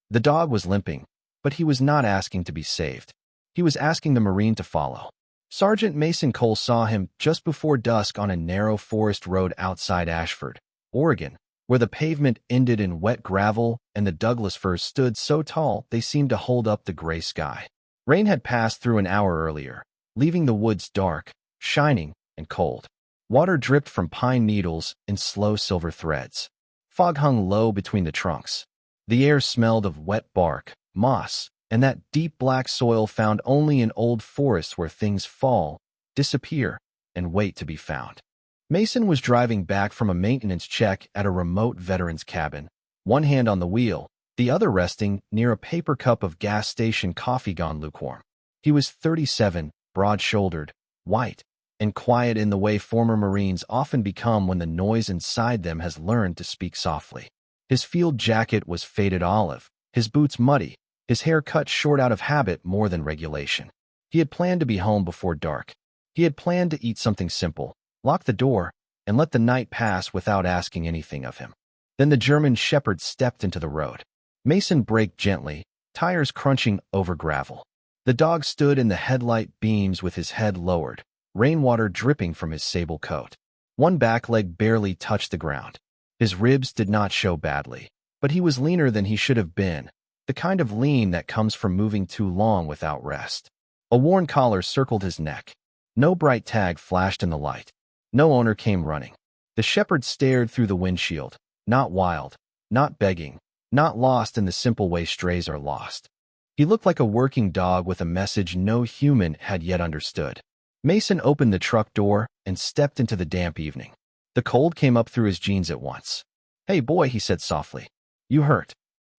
The dog was limping, but he was not asking to be saved. He was asking the Marine to follow. Sergeant Mason Cole saw him just before dusk on a narrow forest road outside Ashford, Oregon, where the pavement ended in wet gravel and the Douglas firs stood so tall they seemed to hold up the gray sky. Rain had passed through an hour earlier, leaving the woods dark, shining, and cold. Water dripped from pine needles in slow silver threads. Fog hung low between the trunks. The air smelled of wet bark, moss, and that deep black soil found only in old forests where things fall, disappear, and wait to be found. Mason was driving back from a maintenance check at a remote veteran's cabin, one hand on the wheel, the other resting near a paper cup of gas station coffee gone lukewarm. He was 37, broad-shouldered, white, and quiet in the way former Marines often become when the noise inside them has learned to speak softly. His field jacket was faded olive, his boots muddy, his hair cut short out of habit more than regulation. He had planned to be home before dark. He had planned to eat something simple, lock the door, and let the night pass without asking anything of him. Then the German Shepherd stepped into the road. Mason braked gently, tires crunching over gravel. The dog stood in the headlight beams with his head lowered, rainwater dripping from his sable coat. One back leg barely touched the ground. His ribs did not show badly, but he was leaner than he should have been, the kind of lean that comes from moving too long without rest. A worn collar circled his neck. No bright tag flashed in the light. No owner came running. The shepherd stared through the windshield, not wild, not begging, not lost in the simple way strays are lost. He looked like a working dog with a message no human had yet understood. Mason opened the truck door and stepped into the damp evening. The cold came up through his jeans at once. "Hey boy," he said softly. "You hurt?"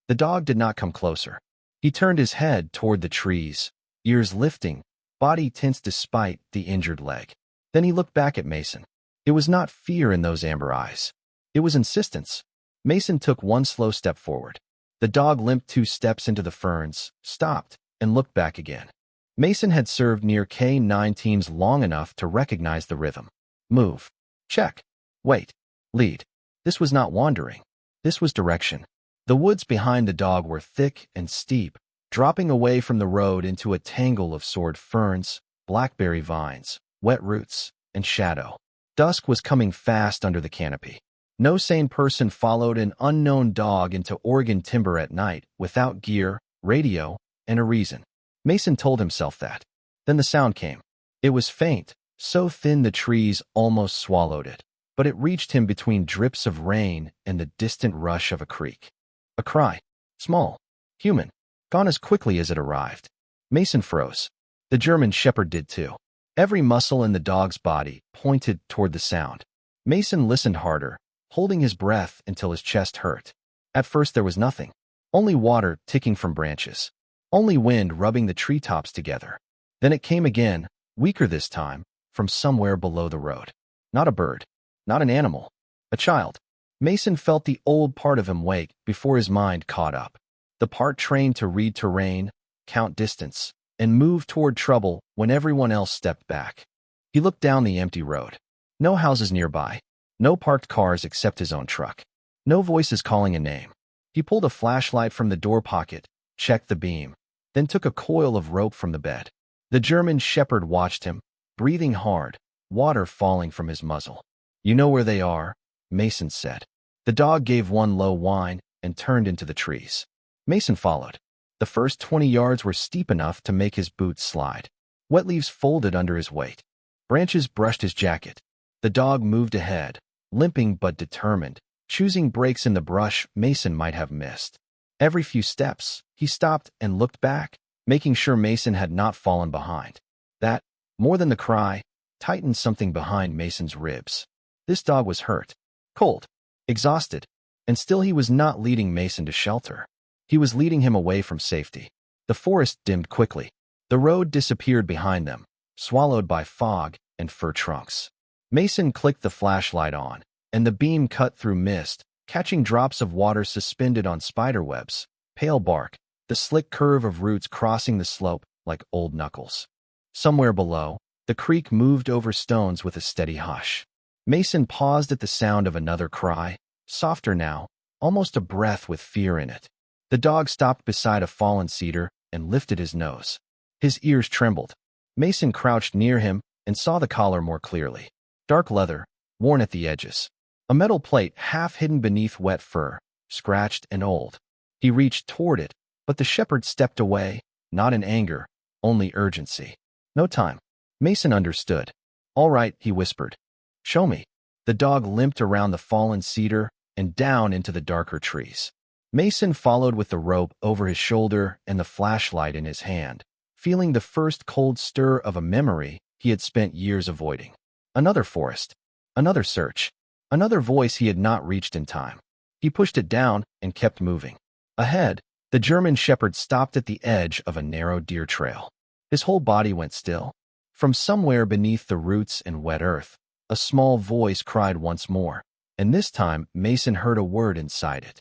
The dog did not come closer. He turned his head toward the trees, ears lifting, body tense despite the injured leg. Then he looked back at Mason. It was not fear in those amber eyes. It was insistence. Mason took one slow step forward. The dog limped 2 steps into the ferns, stopped, and looked back again. Mason had served near K-9 teams long enough to recognize the rhythm. Move. Check. Wait. Lead. This was not wandering. This was direction. The woods behind the dog were thick and steep, dropping away from the road into a tangle of sword ferns, blackberry vines, wet roots, and shadow. Dusk was coming fast under the canopy. No sane person followed an unknown dog into Oregon timber at night without gear, radio, and a reason. Mason told himself that. Then the sound came. It was faint, so thin the trees almost swallowed it, but it reached him between drips of rain and the distant rush of a creek. A cry. Small. Human. Gone as quickly as it arrived. Mason froze. The German Shepherd did too. Every muscle in the dog's body pointed toward the sound. Mason listened harder, holding his breath until his chest hurt. At first there was nothing. Only water ticking from branches. Only wind rubbing the treetops together. Then it came again, weaker this time, from somewhere below the road. Not a bird. Not an animal. A child. Mason felt the old part of him wake before his mind caught up. The part trained to read terrain, count distance, and move toward trouble when everyone else stepped back. He looked down the empty road. No houses nearby. No parked cars except his own truck. No voices calling a name. He pulled a flashlight from the door pocket, checked the beam, then took a coil of rope from the bed. The German Shepherd watched him, breathing hard, water falling from his muzzle. "You know where they are," Mason said. The dog gave one low whine and turned into the trees. Mason followed. The first 20 yards were steep enough to make his boots slide. Wet leaves folded under his weight. Branches brushed his jacket. The dog moved ahead, limping but determined, choosing breaks in the brush Mason might have missed. Every few steps, he stopped and looked back, making sure Mason had not fallen behind. That, more than the cry, tightened something behind Mason's ribs. This dog was hurt, cold, exhausted, and still he was not leading Mason to shelter. He was leading him away from safety. The forest dimmed quickly. The road disappeared behind them, swallowed by fog and fir trunks. Mason clicked the flashlight on, and the beam cut through mist, catching drops of water suspended on spiderwebs, pale bark, the slick curve of roots crossing the slope like old knuckles. Somewhere below, the creek moved over stones with a steady hush. Mason paused at the sound of another cry, softer now, almost a breath with fear in it. The dog stopped beside a fallen cedar and lifted his nose. His ears trembled. Mason crouched near him and saw the collar more clearly. Dark leather, worn at the edges. A metal plate half hidden beneath wet fur, scratched and old. He reached toward it, but the shepherd stepped away, not in anger, only urgency. No time. Mason understood. All right, he whispered. Show me. The dog limped around the fallen cedar and down into the darker trees. Mason followed with the rope over his shoulder and the flashlight in his hand, feeling the first cold stir of a memory he had spent years avoiding. Another forest. Another search. Another voice he had not reached in time. He pushed it down and kept moving. Ahead, the German shepherd stopped at the edge of a narrow deer trail. His whole body went still. From somewhere beneath the roots and wet earth, a small voice cried once more, and this time Mason heard a word inside it.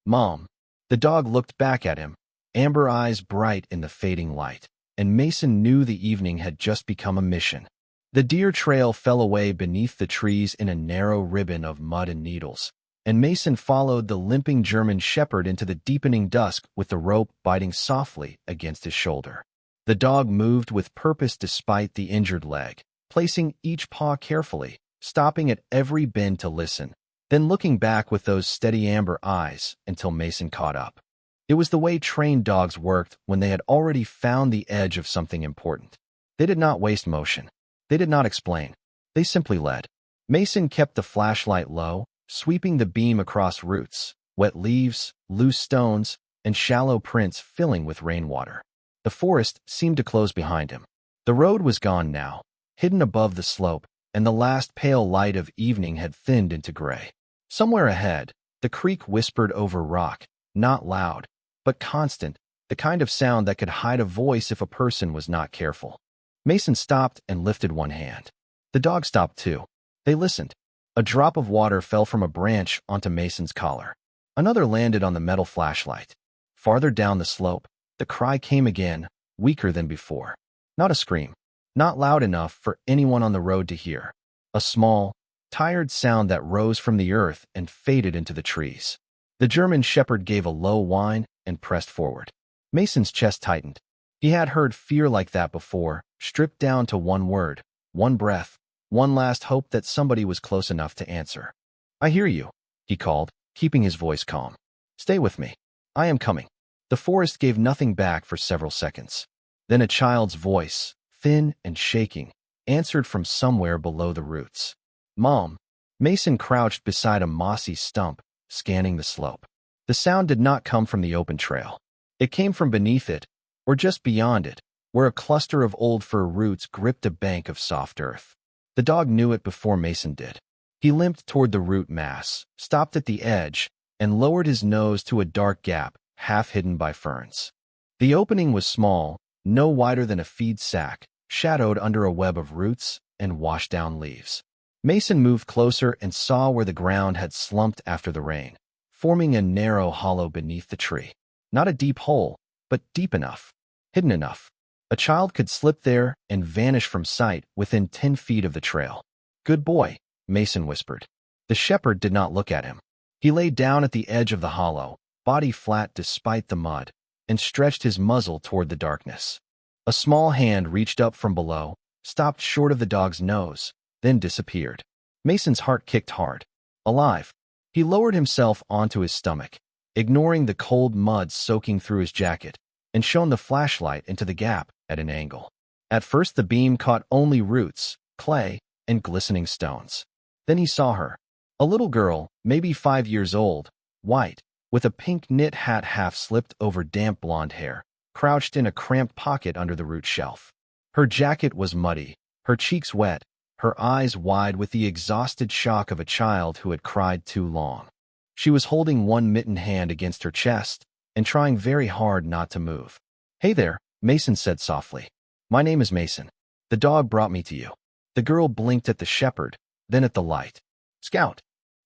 Mom. The dog looked back at him, amber eyes bright in the fading light, and Mason knew the evening had just become a mission. The deer trail fell away beneath the trees in a narrow ribbon of mud and needles, and Mason followed the limping German shepherd into the deepening dusk with the rope biting softly against his shoulder. The dog moved with purpose despite the injured leg, placing each paw carefully, stopping at every bend to listen, then looking back with those steady amber eyes until Mason caught up. It was the way trained dogs worked when they had already found the edge of something important. They did not waste motion. They did not explain. They simply led. Mason kept the flashlight low, sweeping the beam across roots, wet leaves, loose stones, and shallow prints filling with rainwater. The forest seemed to close behind him. The road was gone now, hidden above the slope, and the last pale light of evening had thinned into gray. Somewhere ahead, the creek whispered over rock, not loud, but constant, the kind of sound that could hide a voice if a person was not careful. Mason stopped and lifted one hand. The dog stopped too. They listened. A drop of water fell from a branch onto Mason's collar. Another landed on the metal flashlight. Farther down the slope, the cry came again, weaker than before. Not a scream. Not loud enough for anyone on the road to hear. A small, tired sound that rose from the earth and faded into the trees. The German shepherd gave a low whine and pressed forward. Mason's chest tightened. He had heard fear like that before, stripped down to one word, one breath, one last hope that somebody was close enough to answer. I hear you, he called, keeping his voice calm. Stay with me. I am coming. The forest gave nothing back for several seconds. Then a child's voice, thin and shaking, answered from somewhere below the roots. Mom. Mason crouched beside a mossy stump, scanning the slope. The sound did not come from the open trail. It came from beneath it, or just beyond it, where a cluster of old fir roots gripped a bank of soft earth. The dog knew it before Mason did. He limped toward the root mass, stopped at the edge, and lowered his nose to a dark gap, half hidden by ferns. The opening was small, no wider than a feed sack, shadowed under a web of roots and washed-down leaves. Mason moved closer and saw where the ground had slumped after the rain, forming a narrow hollow beneath the tree. Not a deep hole, but deep enough, hidden enough. A child could slip there and vanish from sight within 10 feet of the trail. Good boy, Mason whispered. The shepherd did not look at him. He lay down at the edge of the hollow, body flat despite the mud, and stretched his muzzle toward the darkness. A small hand reached up from below, stopped short of the dog's nose, then disappeared. Mason's heart kicked hard. Alive. He lowered himself onto his stomach, ignoring the cold mud soaking through his jacket, and shone the flashlight into the gap at an angle. At first the beam caught only roots, clay, and glistening stones. Then he saw her. A little girl, maybe 5 years old, white, with a pink knit hat half slipped over damp blonde hair, crouched in a cramped pocket under the root shelf. Her jacket was muddy, her cheeks wet, her eyes wide with the exhausted shock of a child who had cried too long. She was holding one mittened hand against her chest and trying very hard not to move. Hey there, Mason said softly. My name is Mason. The dog brought me to you. The girl blinked at the shepherd, then at the light. Scout.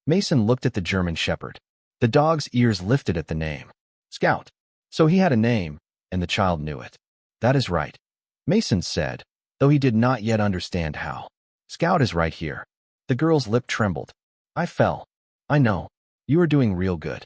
Mason looked at the German shepherd. The dog's ears lifted at the name. Scout. So he had a name, and the child knew it. That is right, Mason said, though he did not yet understand how. Scout is right here. The girl's lip trembled. I fell. I know. You are doing real good.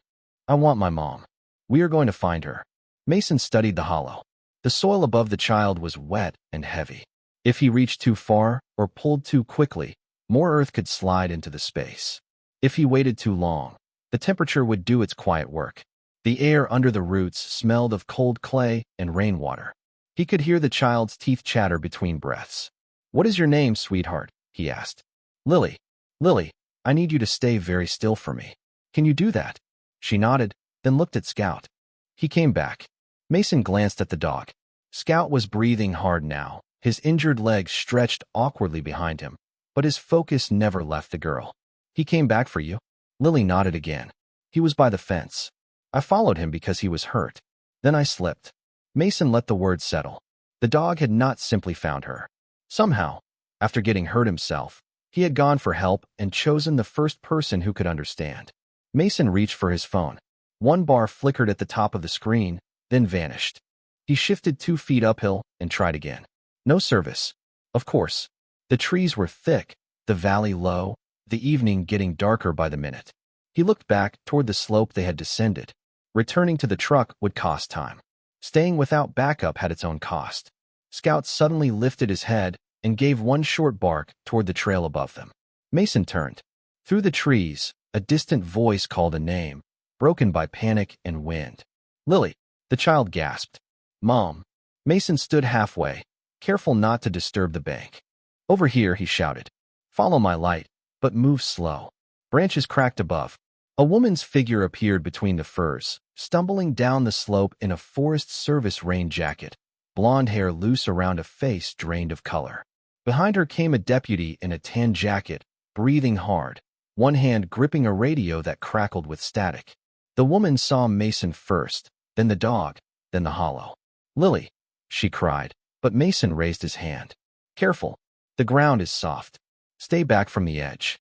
I want my mom. We are going to find her. Mason studied the hollow. The soil above the child was wet and heavy. If he reached too far or pulled too quickly, more earth could slide into the space. If he waited too long, the temperature would do its quiet work. The air under the roots smelled of cold clay and rainwater. He could hear the child's teeth chatter between breaths. "What is your name, sweetheart?" he asked. "Lily. Lily, I need you to stay very still for me. Can you do that?" She nodded, then looked at Scout. He came back. Mason glanced at the dog. Scout was breathing hard now, his injured legs stretched awkwardly behind him, but his focus never left the girl. "He came back for you?" Lily nodded again. "He was by the fence. I followed him because he was hurt. Then I slipped." Mason let the words settle. The dog had not simply found her. Somehow, after getting hurt himself, he had gone for help and chosen the first person who could understand. Mason reached for his phone. One bar flickered at the top of the screen, then vanished. He shifted 2 feet uphill and tried again. No service. Of course. The trees were thick, the valley low, the evening getting darker by the minute. He looked back toward the slope they had descended. Returning to the truck would cost time. Staying without backup had its own cost. Scout suddenly lifted his head and gave one short bark toward the trail above them. Mason turned. Through the trees, a distant voice called a name, broken by panic and wind. "Lily," the child gasped. "Mom." Mason stood halfway, careful not to disturb the bank. "Over here," he shouted. "Follow my light, but move slow." Branches cracked above. A woman's figure appeared between the firs, stumbling down the slope in a Forest Service rain jacket, blonde hair loose around a face drained of color. Behind her came a deputy in a tan jacket, breathing hard, one hand gripping a radio that crackled with static. The woman saw Mason first, then the dog, then the hollow. "Lily," she cried, but Mason raised his hand. "Careful. The ground is soft. Stay back from the edge."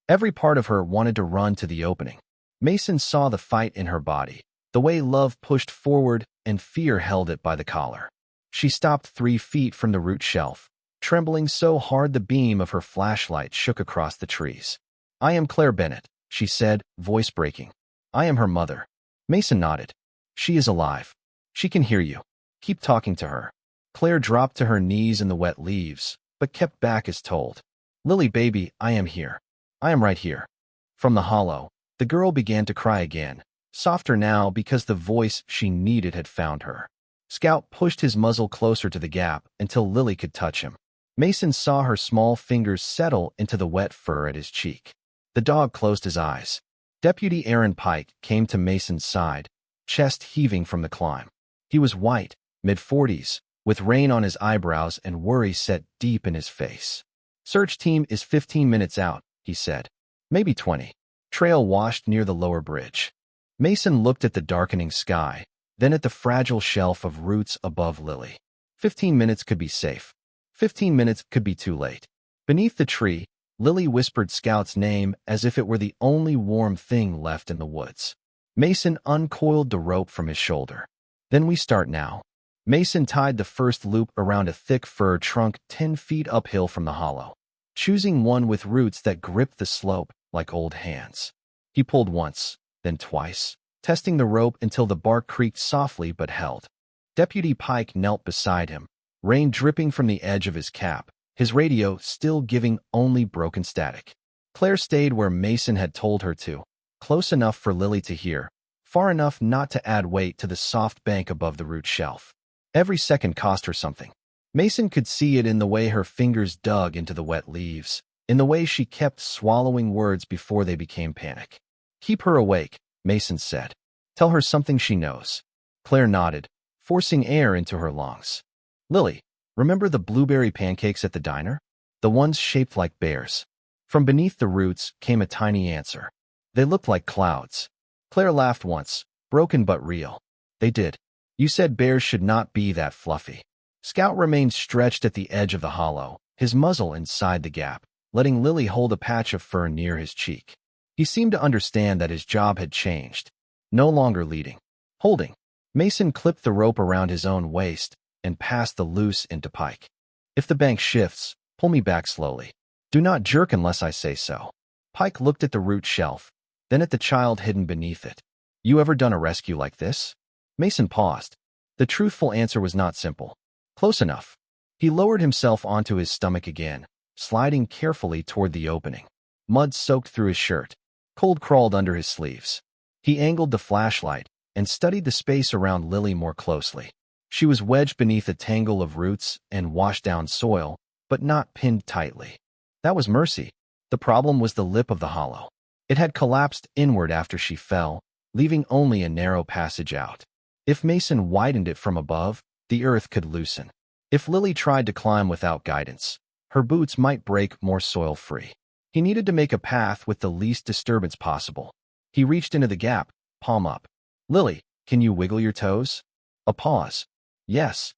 Every part of her wanted to run to the opening. Mason saw the fight in her body, the way love pushed forward and fear held it by the collar. She stopped 3 feet from the root shelf, trembling so hard the beam of her flashlight shook across the trees. "I am Claire Bennett," she said, voice breaking. "I am her mother." Mason nodded. "She is alive. She can hear you. Keep talking to her." Claire dropped to her knees in the wet leaves, but kept back as told. "Lily, baby, I am here. I am right here." From the hollow, the girl began to cry again, softer now because the voice she needed had found her. Scout pushed his muzzle closer to the gap until Lily could touch him. Mason saw her small fingers settle into the wet fur at his cheek. The dog closed his eyes. Deputy Aaron Pike came to Mason's side, chest heaving from the climb. He was white, mid-40s, with rain on his eyebrows and worry set deep in his face. "Search team is 15 minutes out," he said. "Maybe 20. Trail washed near the lower bridge." Mason looked at the darkening sky, then at the fragile shelf of roots above Lily. 15 minutes could be safe. 15 minutes could be too late. Beneath the tree, Lily whispered Scout's name as if it were the only warm thing left in the woods. Mason uncoiled the rope from his shoulder. "Then we start now." Mason tied the first loop around a thick fir trunk 10 feet uphill from the hollow, choosing one with roots that gripped the slope like old hands. He pulled once, then twice, testing the rope until the bark creaked softly but held. Deputy Pike knelt beside him, rain dripping from the edge of his cap, his radio still giving only broken static. Claire stayed where Mason had told her to, close enough for Lily to hear, far enough not to add weight to the soft bank above the root shelf. Every second cost her something. Mason could see it in the way her fingers dug into the wet leaves, in the way she kept swallowing words before they became panic. "Keep her awake," Mason said. "Tell her something she knows." Claire nodded, forcing air into her lungs. "Lily, remember the blueberry pancakes at the diner? The ones shaped like bears?" From beneath the roots came a tiny answer. "They looked like clouds." Claire laughed once, broken but real. "They did. You said bears should not be that fluffy." Scout remained stretched at the edge of the hollow, his muzzle inside the gap, letting Lily hold a patch of fur near his cheek. He seemed to understand that his job had changed. No longer leading. Holding. Mason clipped the rope around his own waist and passed the noose into Pike. "If the bank shifts, pull me back slowly. Do not jerk unless I say so." Pike looked at the root shelf, then at the child hidden beneath it. "You ever done a rescue like this?" Mason paused. The truthful answer was not simple. Close enough. He lowered himself onto his stomach again, sliding carefully toward the opening. Mud soaked through his shirt. Cold crawled under his sleeves. He angled the flashlight and studied the space around Lily more closely. She was wedged beneath a tangle of roots and washed-down soil, but not pinned tightly. That was mercy. The problem was the lip of the hollow. It had collapsed inward after she fell, leaving only a narrow passage out. If Mason widened it from above, the earth could loosen. If Lily tried to climb without guidance, her boots might break more soil-free. He needed to make a path with the least disturbance possible. He reached into the gap, palm up. Lily, can you wiggle your toes? A pause. Yes.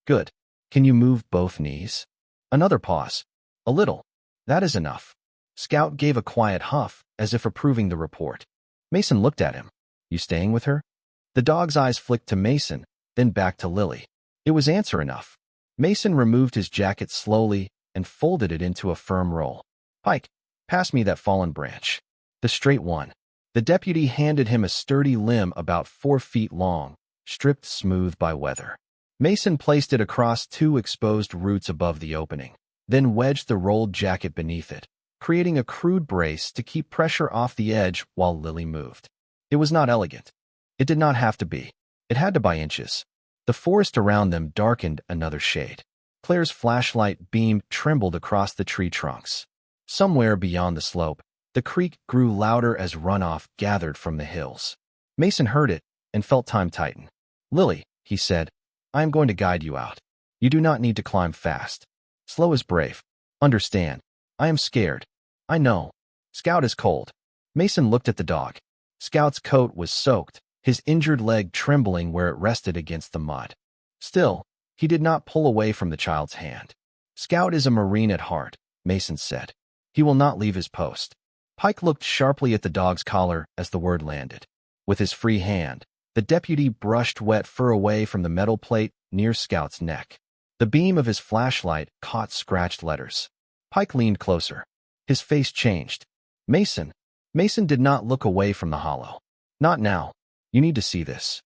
Good. Can you move both knees? Another pause. A little. That is enough. Scout gave a quiet huff, as if approving the report. Mason looked at him. You staying with her? The dog's eyes flicked to Mason, then back to Lily. It was answer enough. Mason removed his jacket slowly and folded it into a firm roll. Pike, pass me that fallen branch. The straight one. The deputy handed him a sturdy limb about 4 feet long, stripped smooth by weather. Mason placed it across 2 exposed roots above the opening, then wedged the rolled jacket beneath it, creating a crude brace to keep pressure off the edge while Lily moved. It was not elegant. It did not have to be. It had to by inches. The forest around them darkened another shade. Claire's flashlight beam trembled across the tree trunks. Somewhere beyond the slope, the creek grew louder as runoff gathered from the hills. Mason heard it and felt time tighten. Lily, he said, I am going to guide you out. You do not need to climb fast. Slow is brave. Understand. I am scared. I know. Scout is cold. Mason looked at the dog. Scout's coat was soaked, his injured leg trembling where it rested against the mud. Still, he did not pull away from the child's hand. Scout is a Marine at heart, Mason said. He will not leave his post. Pike looked sharply at the dog's collar as the word landed. With his free hand, the deputy brushed wet fur away from the metal plate near Scout's neck. The beam of his flashlight caught scratched letters. Pike leaned closer. His face changed. Mason. Mason did not look away from the hollow. Not now. You need to see this.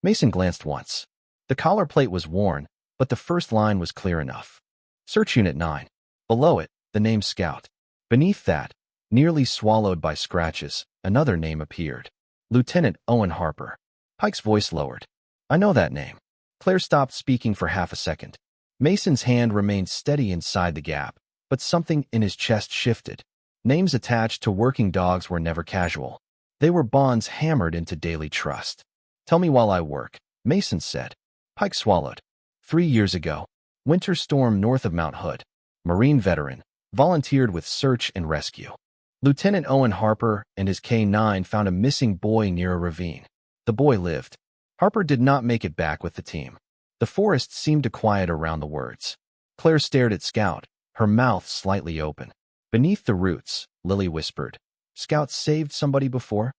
Mason glanced once. The collar plate was worn, but the first line was clear enough. Search Unit 9. Below it, the name Scout. Beneath that, nearly swallowed by scratches, another name appeared. Lieutenant Owen Harper. Pike's voice lowered. I know that name. Claire stopped speaking for half a second. Mason's hand remained steady inside the gap, but something in his chest shifted. Names attached to working dogs were never casual. They were bonds hammered into daily trust. Tell me while I work, Mason said. Pike swallowed. 3 years ago, winter storm north of Mount Hood. Marine veteran, volunteered with search and rescue. Lieutenant Owen Harper and his K-9 found a missing boy near a ravine. The boy lived. Harper did not make it back with the team. The forest seemed to quiet around the words. Claire stared at Scout, her mouth slightly open. Beneath the roots, Lily whispered, Scout saved somebody before?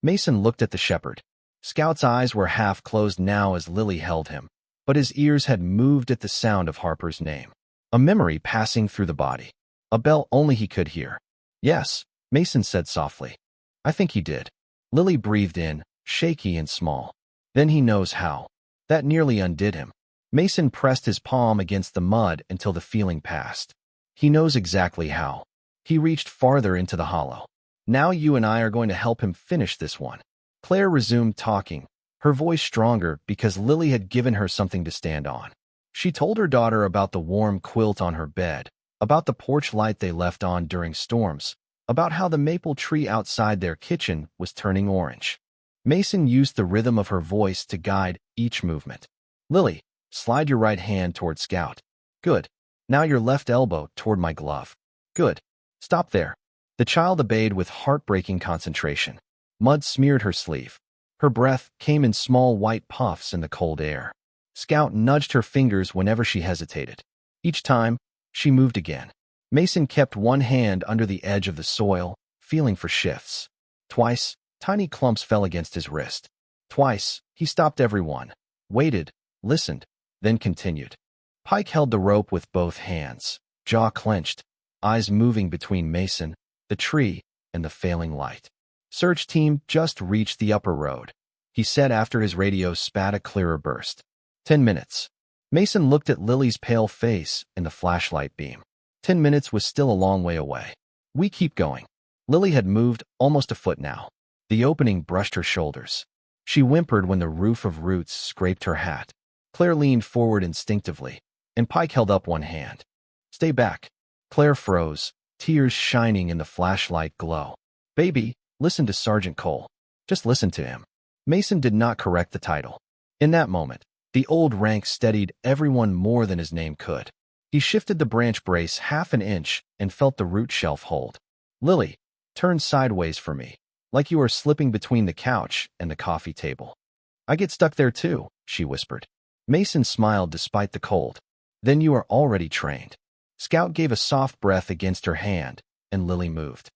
Mason looked at the shepherd. Scout's eyes were half closed now as Lily held him, but his ears had moved at the sound of Harper's name. A memory passing through the body. A bell only he could hear. Yes, Mason said softly. I think he did. Lily breathed in, shaky and small. Then he knows how. That nearly undid him. Mason pressed his palm against the mud until the feeling passed. He knows exactly how. He reached farther into the hollow. Now you and I are going to help him finish this one. Claire resumed talking, her voice stronger because Lily had given her something to stand on. She told her daughter about the warm quilt on her bed, about the porch light they left on during storms, about how the maple tree outside their kitchen was turning orange. Mason used the rhythm of her voice to guide each movement. Lily, slide your right hand toward Scout. Good. Now your left elbow toward my glove. Good. Stop there. The child obeyed with heartbreaking concentration. Mud smeared her sleeve. Her breath came in small white puffs in the cold air. Scout nudged her fingers whenever she hesitated. Each time, she moved again. Mason kept one hand under the edge of the soil, feeling for shifts. Twice, tiny clumps fell against his wrist. Twice, he stopped everyone, waited, listened, then continued. Pike held the rope with both hands, jaw clenched, eyes moving between Mason, the tree, and the failing light. Search team just reached the upper road. he said after his radio spat a clearer burst. 10 minutes. Mason looked at Lily's pale face in the flashlight beam. 10 minutes was still a long way away. We keep going. Lily had moved almost a foot now. The opening brushed her shoulders. She whimpered when the roof of roots scraped her hat. Claire leaned forward instinctively, and Pike held up one hand. Stay back. Claire froze, tears shining in the flashlight glow. Baby, listen to Sergeant Cole. Just listen to him. Mason did not correct the title. In that moment, the old rank steadied everyone more than his name could. He shifted the branch brace half an inch and felt the root shelf hold. Lily, turn sideways for me, like you are slipping between the couch and the coffee table. I get stuck there too, she whispered. Mason smiled despite the cold. Then you are already trained. Scout gave a soft breath against her hand, and Lily moved.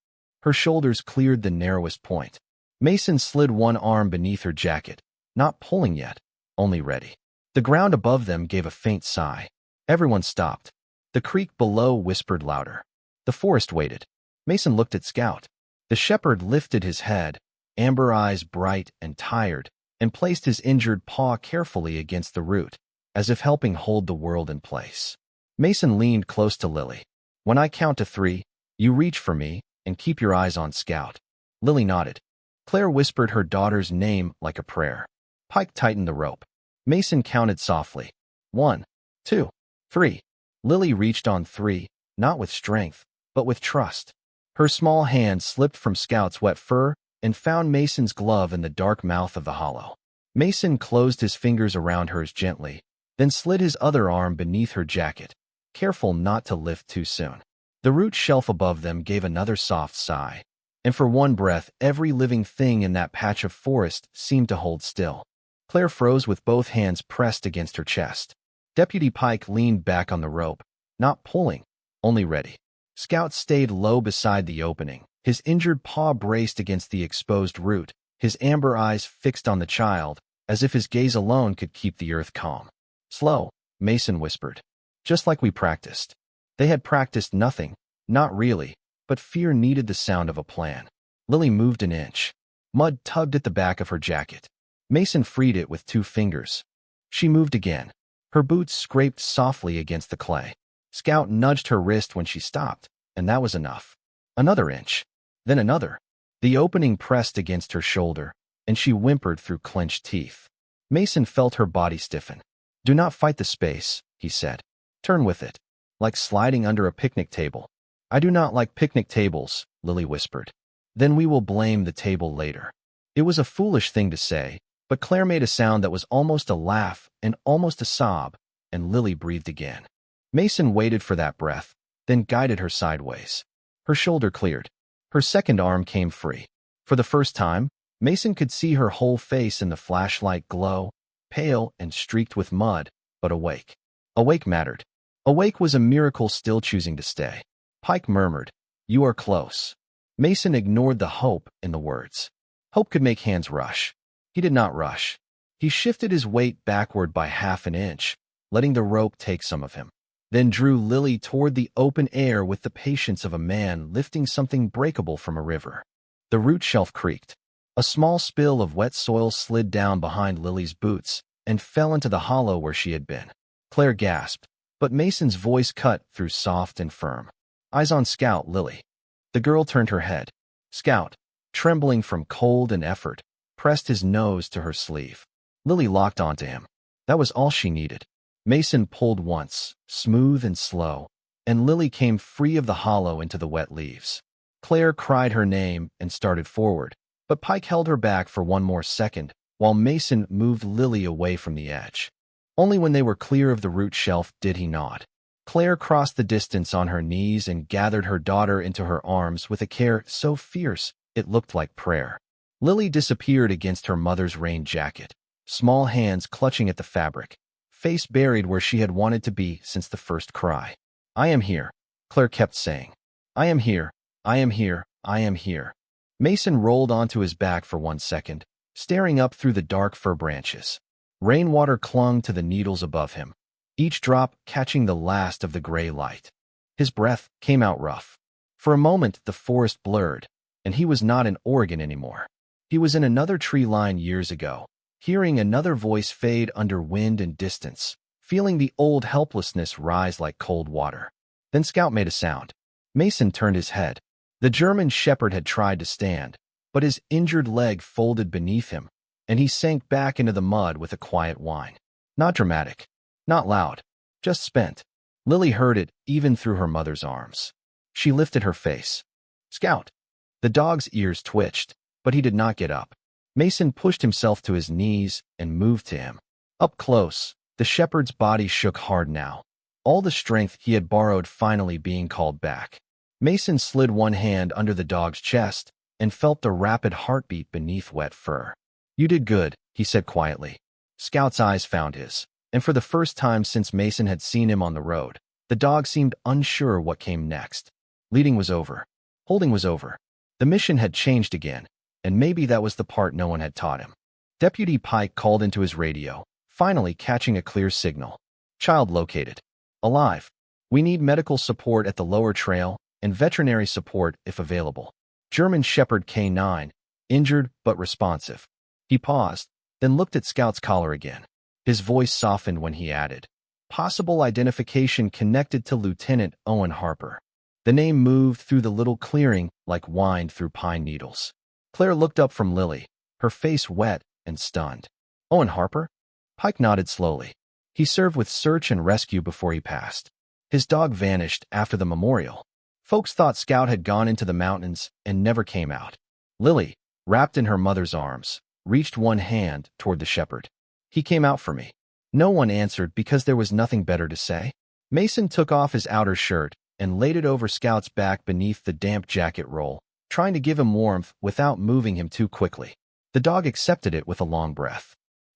Her shoulders cleared the narrowest point. Mason slid one arm beneath her jacket, not pulling yet, only ready. The ground above them gave a faint sigh. Everyone stopped. The creek below whispered louder. The forest waited. Mason looked at Scout. The shepherd lifted his head, amber eyes bright and tired, and placed his injured paw carefully against the root, as if helping hold the world in place. Mason leaned close to Lily. When I count to 3, you reach for me and keep your eyes on Scout. Lily nodded. Claire whispered her daughter's name like a prayer. Pike tightened the rope. Mason counted softly. 1, 2, 3. Lily reached on 3, not with strength, but with trust. Her small hand slipped from Scout's wet fur and found Mason's glove in the dark mouth of the hollow. Mason closed his fingers around hers gently, then slid his other arm beneath her jacket, careful not to lift too soon. The root shelf above them gave another soft sigh, and for one breath every living thing in that patch of forest seemed to hold still. Claire froze with both hands pressed against her chest. Deputy Pike leaned back on the rope, not pulling, only ready. Scout stayed low beside the opening, his injured paw braced against the exposed root, his amber eyes fixed on the child, as if his gaze alone could keep the earth calm. Slow, Mason whispered. Just like we practiced. They had practiced nothing, not really, but fear needed the sound of a plan. Lily moved an inch. Mud tugged at the back of her jacket. Mason freed it with 2 fingers. She moved again. Her boots scraped softly against the clay. Scout nudged her wrist when she stopped, and that was enough. Another inch. Then another. The opening pressed against her shoulder, and she whimpered through clenched teeth. Mason felt her body stiffen. Do not fight the space, he said. Turn with it. Like sliding under a picnic table. I do not like picnic tables, Lily whispered. Then we will blame the table later. It was a foolish thing to say, but Claire made a sound that was almost a laugh and almost a sob, and Lily breathed again. Mason waited for that breath, then guided her sideways. Her shoulder cleared. Her second arm came free. For the first time, Mason could see her whole face in the flashlight glow, pale and streaked with mud, but awake. Awake mattered. Awake was a miracle still choosing to stay. Pike murmured, "You are close." Mason ignored the hope in the words. Hope could make hands rush. He did not rush. He shifted his weight backward by half an inch, letting the rope take some of him, then drew Lily toward the open air with the patience of a man lifting something breakable from a river. The root shelf creaked. A small spill of wet soil slid down behind Lily's boots and fell into the hollow where she had been. Claire gasped, but Mason's voice cut through soft and firm. Eyes on Scout, Lily. The girl turned her head. Scout, trembling from cold and effort, pressed his nose to her sleeve. Lily locked onto him. That was all she needed. Mason pulled once, smooth and slow, and Lily came free of the hollow into the wet leaves. Claire cried her name and started forward, but Pike held her back for one more second while Mason moved Lily away from the edge. Only when they were clear of the root shelf did he nod. Claire crossed the distance on her knees and gathered her daughter into her arms with a care so fierce it looked like prayer. Lily disappeared against her mother's rain jacket, small hands clutching at the fabric, face buried where she had wanted to be since the first cry. I am here, Claire kept saying. I am here, I am here, I am here. Mason rolled onto his back for 1 second, staring up through the dark fir branches. Rainwater clung to the needles above him, each drop catching the last of the gray light. His breath came out rough. For a moment, the forest blurred, and he was not in Oregon anymore. He was in another tree line years ago, hearing another voice fade under wind and distance, feeling the old helplessness rise like cold water. Then Scout made a sound. Mason turned his head. The German shepherd had tried to stand, but his injured leg folded beneath him, and he sank back into the mud with a quiet whine. Not dramatic, not loud, just spent. Lily heard it even through her mother's arms. She lifted her face. Scout. The dog's ears twitched, but he did not get up. Mason pushed himself to his knees and moved to him. Up close, the shepherd's body shook hard now, all the strength he had borrowed finally being called back. Mason slid one hand under the dog's chest and felt the rapid heartbeat beneath wet fur. You did good, he said quietly. Scout's eyes found his, and for the first time since Mason had seen him on the road, the dog seemed unsure what came next. Leading was over. Holding was over. The mission had changed again, and maybe that was the part no one had taught him. Deputy Pike called into his radio, finally catching a clear signal. Child located. Alive. We need medical support at the lower trail and veterinary support if available. German Shepherd K9, injured but responsive. He paused, then looked at Scout's collar again. His voice softened when he added, possible identification connected to Lieutenant Owen Harper. The name moved through the little clearing like wind through pine needles. Claire looked up from Lily, her face wet and stunned. Owen Harper? Pike nodded slowly. He served with search and rescue before he passed. His dog vanished after the memorial. Folks thought Scout had gone into the mountains and never came out. Lily, wrapped in her mother's arms, reached one hand toward the shepherd. He came out for me. No one answered because there was nothing better to say. Mason took off his outer shirt and laid it over Scout's back beneath the damp jacket roll, trying to give him warmth without moving him too quickly. The dog accepted it with a long breath.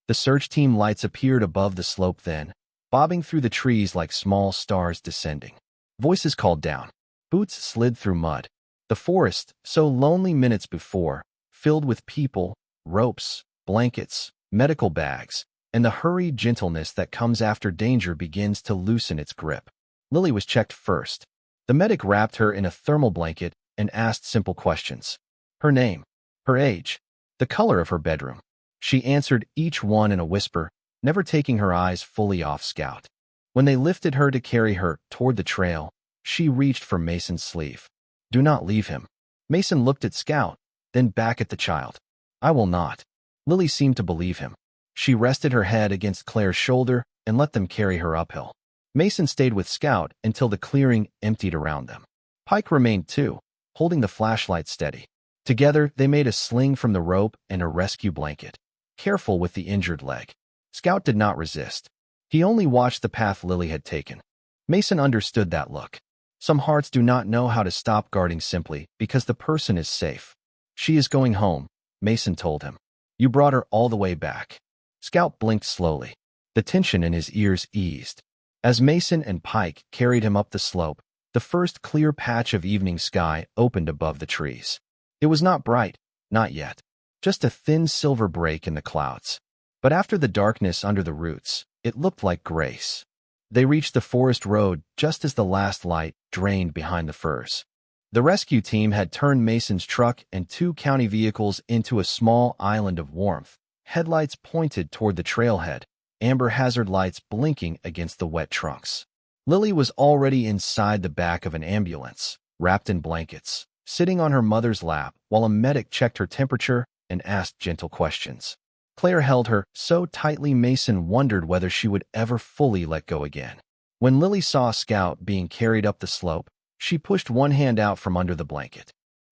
The search team lights appeared above the slope then, bobbing through the trees like small stars descending. Voices called down. Boots slid through mud. The forest, so lonely minutes before, filled with people, ropes, blankets, medical bags, and the hurried gentleness that comes after danger begins to loosen its grip. Lily was checked first. The medic wrapped her in a thermal blanket and asked simple questions. Her name, her age, the color of her bedroom. She answered each one in a whisper, never taking her eyes fully off Scout. When they lifted her to carry her toward the trail, she reached for Mason's sleeve. Do not leave him. Mason looked at Scout, then back at the child. I will not. Lily seemed to believe him. She rested her head against Claire's shoulder and let them carry her uphill. Mason stayed with Scout until the clearing emptied around them. Pike remained too, holding the flashlight steady. Together, they made a sling from the rope and a rescue blanket, careful with the injured leg. Scout did not resist. He only watched the path Lily had taken. Mason understood that look. Some hearts do not know how to stop guarding simply because the person is safe. She is going home, Mason told him. You brought her all the way back. Scout blinked slowly. The tension in his ears eased. As Mason and Pike carried him up the slope, the first clear patch of evening sky opened above the trees. It was not bright, not yet, just a thin silver break in the clouds. But after the darkness under the roots, it looked like grace. They reached the forest road just as the last light drained behind the firs. The rescue team had turned Mason's truck and 2 county vehicles into a small island of warmth, headlights pointed toward the trailhead, amber hazard lights blinking against the wet trunks. Lily was already inside the back of an ambulance, wrapped in blankets, sitting on her mother's lap while a medic checked her temperature and asked gentle questions. Claire held her so tightly Mason wondered whether she would ever fully let go again. When Lily saw Scout being carried up the slope, she pushed one hand out from under the blanket.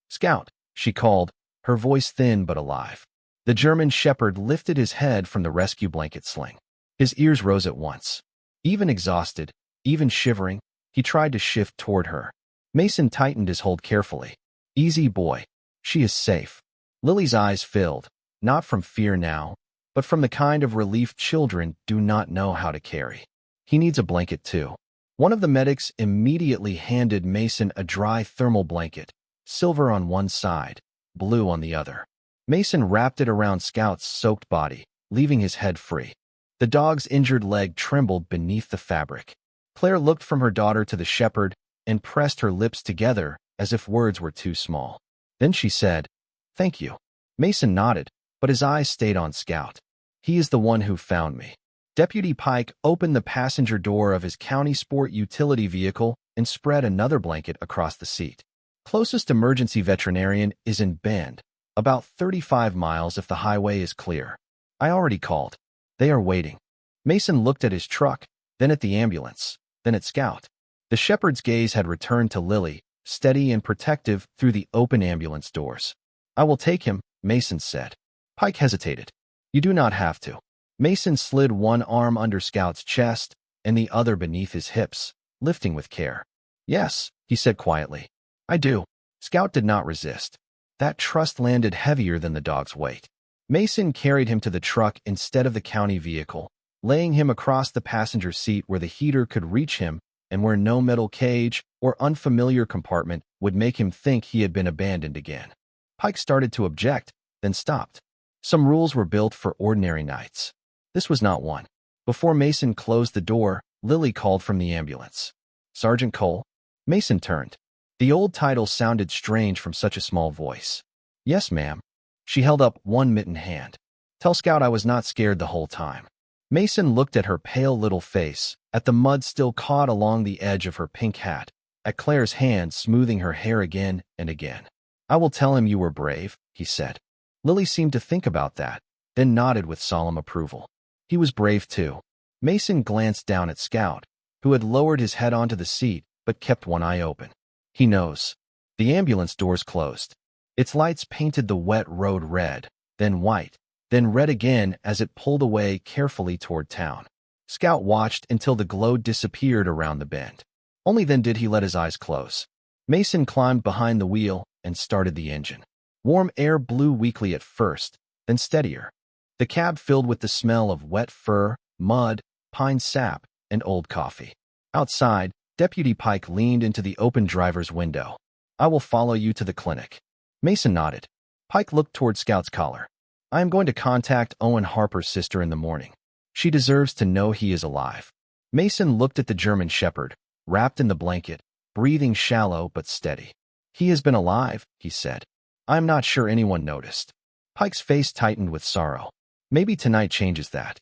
Scout, she called, her voice thin but alive. The German shepherd lifted his head from the rescue blanket sling. His ears rose at once. Even exhausted, even shivering, he tried to shift toward her. Mason tightened his hold carefully. Easy, boy. She is safe. Lily's eyes filled, not from fear now, but from the kind of relief children do not know how to carry. He needs a blanket too. One of the medics immediately handed Mason a dry thermal blanket, silver on one side, blue on the other. Mason wrapped it around Scout's soaked body, leaving his head free. The dog's injured leg trembled beneath the fabric. Claire looked from her daughter to the shepherd and pressed her lips together as if words were too small. Then she said, "Thank you." Mason nodded, but his eyes stayed on Scout. He is the one who found me. Deputy Pike opened the passenger door of his county sport utility vehicle and spread another blanket across the seat. Closest emergency veterinarian is in Bend, about 35 miles if the highway is clear. I already called. They are waiting. Mason looked at his truck, then at the ambulance, then at Scout. The shepherd's gaze had returned to Lily, steady and protective through the open ambulance doors. I will take him, Mason said. Pike hesitated. You do not have to. Mason slid one arm under Scout's chest and the other beneath his hips, lifting with care. Yes, he said quietly. I do. Scout did not resist. That trust landed heavier than the dog's weight. Mason carried him to the truck instead of the county vehicle, laying him across the passenger seat where the heater could reach him and where no metal cage or unfamiliar compartment would make him think he had been abandoned again. Pike started to object, then stopped. Some rules were built for ordinary nights. This was not one. Before Mason closed the door, Lily called from the ambulance. Sergeant Cole? Mason turned. The old title sounded strange from such a small voice. Yes, ma'am. She held up one mittened hand. Tell Scout I was not scared the whole time. Mason looked at her pale little face, at the mud still caught along the edge of her pink hat, at Claire's hand smoothing her hair again and again. I will tell him you were brave, he said. Lily seemed to think about that, then nodded with solemn approval. He was brave too. Mason glanced down at Scout, who had lowered his head onto the seat but kept one eye open. He knows. The ambulance doors closed. Its lights painted the wet road red, then white, then red again as it pulled away carefully toward town. Scout watched until the glow disappeared around the bend. Only then did he let his eyes close. Mason climbed behind the wheel and started the engine. Warm air blew weakly at first, then steadier. The cab filled with the smell of wet fur, mud, pine sap, and old coffee. Outside, Deputy Pike leaned into the open driver's window. I will follow you to the clinic. Mason nodded. Pike looked toward Scout's collar. I am going to contact Owen Harper's sister in the morning. She deserves to know he is alive. Mason looked at the German shepherd, wrapped in the blanket, breathing shallow but steady. He has been alive, he said. I am not sure anyone noticed. Pike's face tightened with sorrow. Maybe tonight changes that.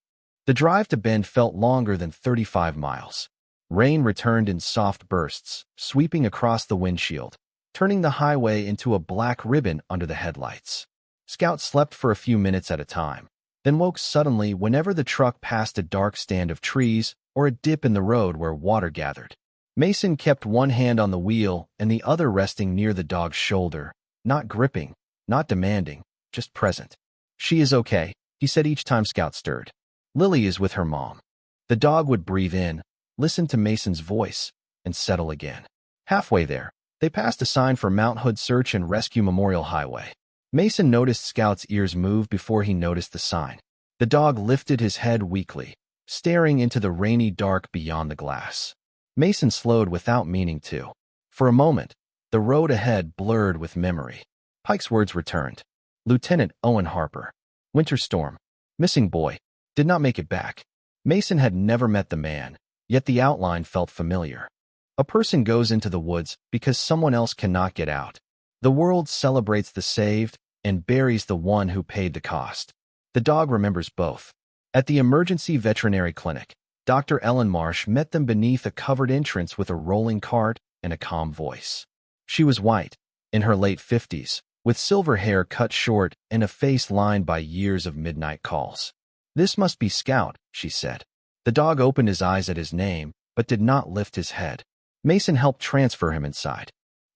The drive to Bend felt longer than 35 miles. Rain returned in soft bursts, sweeping across the windshield, turning the highway into a black ribbon under the headlights. Scout slept for a few minutes at a time, then woke suddenly whenever the truck passed a dark stand of trees or a dip in the road where water gathered. Mason kept one hand on the wheel and the other resting near the dog's shoulder, not gripping, not demanding, just present. She is okay, he said each time Scout stirred. Lily is with her mom. The dog would breathe in, listen to Mason's voice, and settle again. Halfway there, they passed a sign for Mount Hood Search and Rescue Memorial Highway. Mason noticed Scout's ears move before he noticed the sign. The dog lifted his head weakly, staring into the rainy dark beyond the glass. Mason slowed without meaning to. For a moment, the road ahead blurred with memory. Pike's words returned. Lieutenant Owen Harper. Winter storm. Missing boy. Did not make it back. Mason had never met the man, yet the outline felt familiar. A person goes into the woods because someone else cannot get out. The world celebrates the saved and buries the one who paid the cost. The dog remembers both. At the emergency veterinary clinic, Dr. Ellen Marsh met them beneath a covered entrance with a rolling cart and a calm voice. She was white, in her late 50s, with silver hair cut short and a face lined by years of midnight calls. This must be Scout, she said. The dog opened his eyes at his name, but did not lift his head. Mason helped transfer him inside.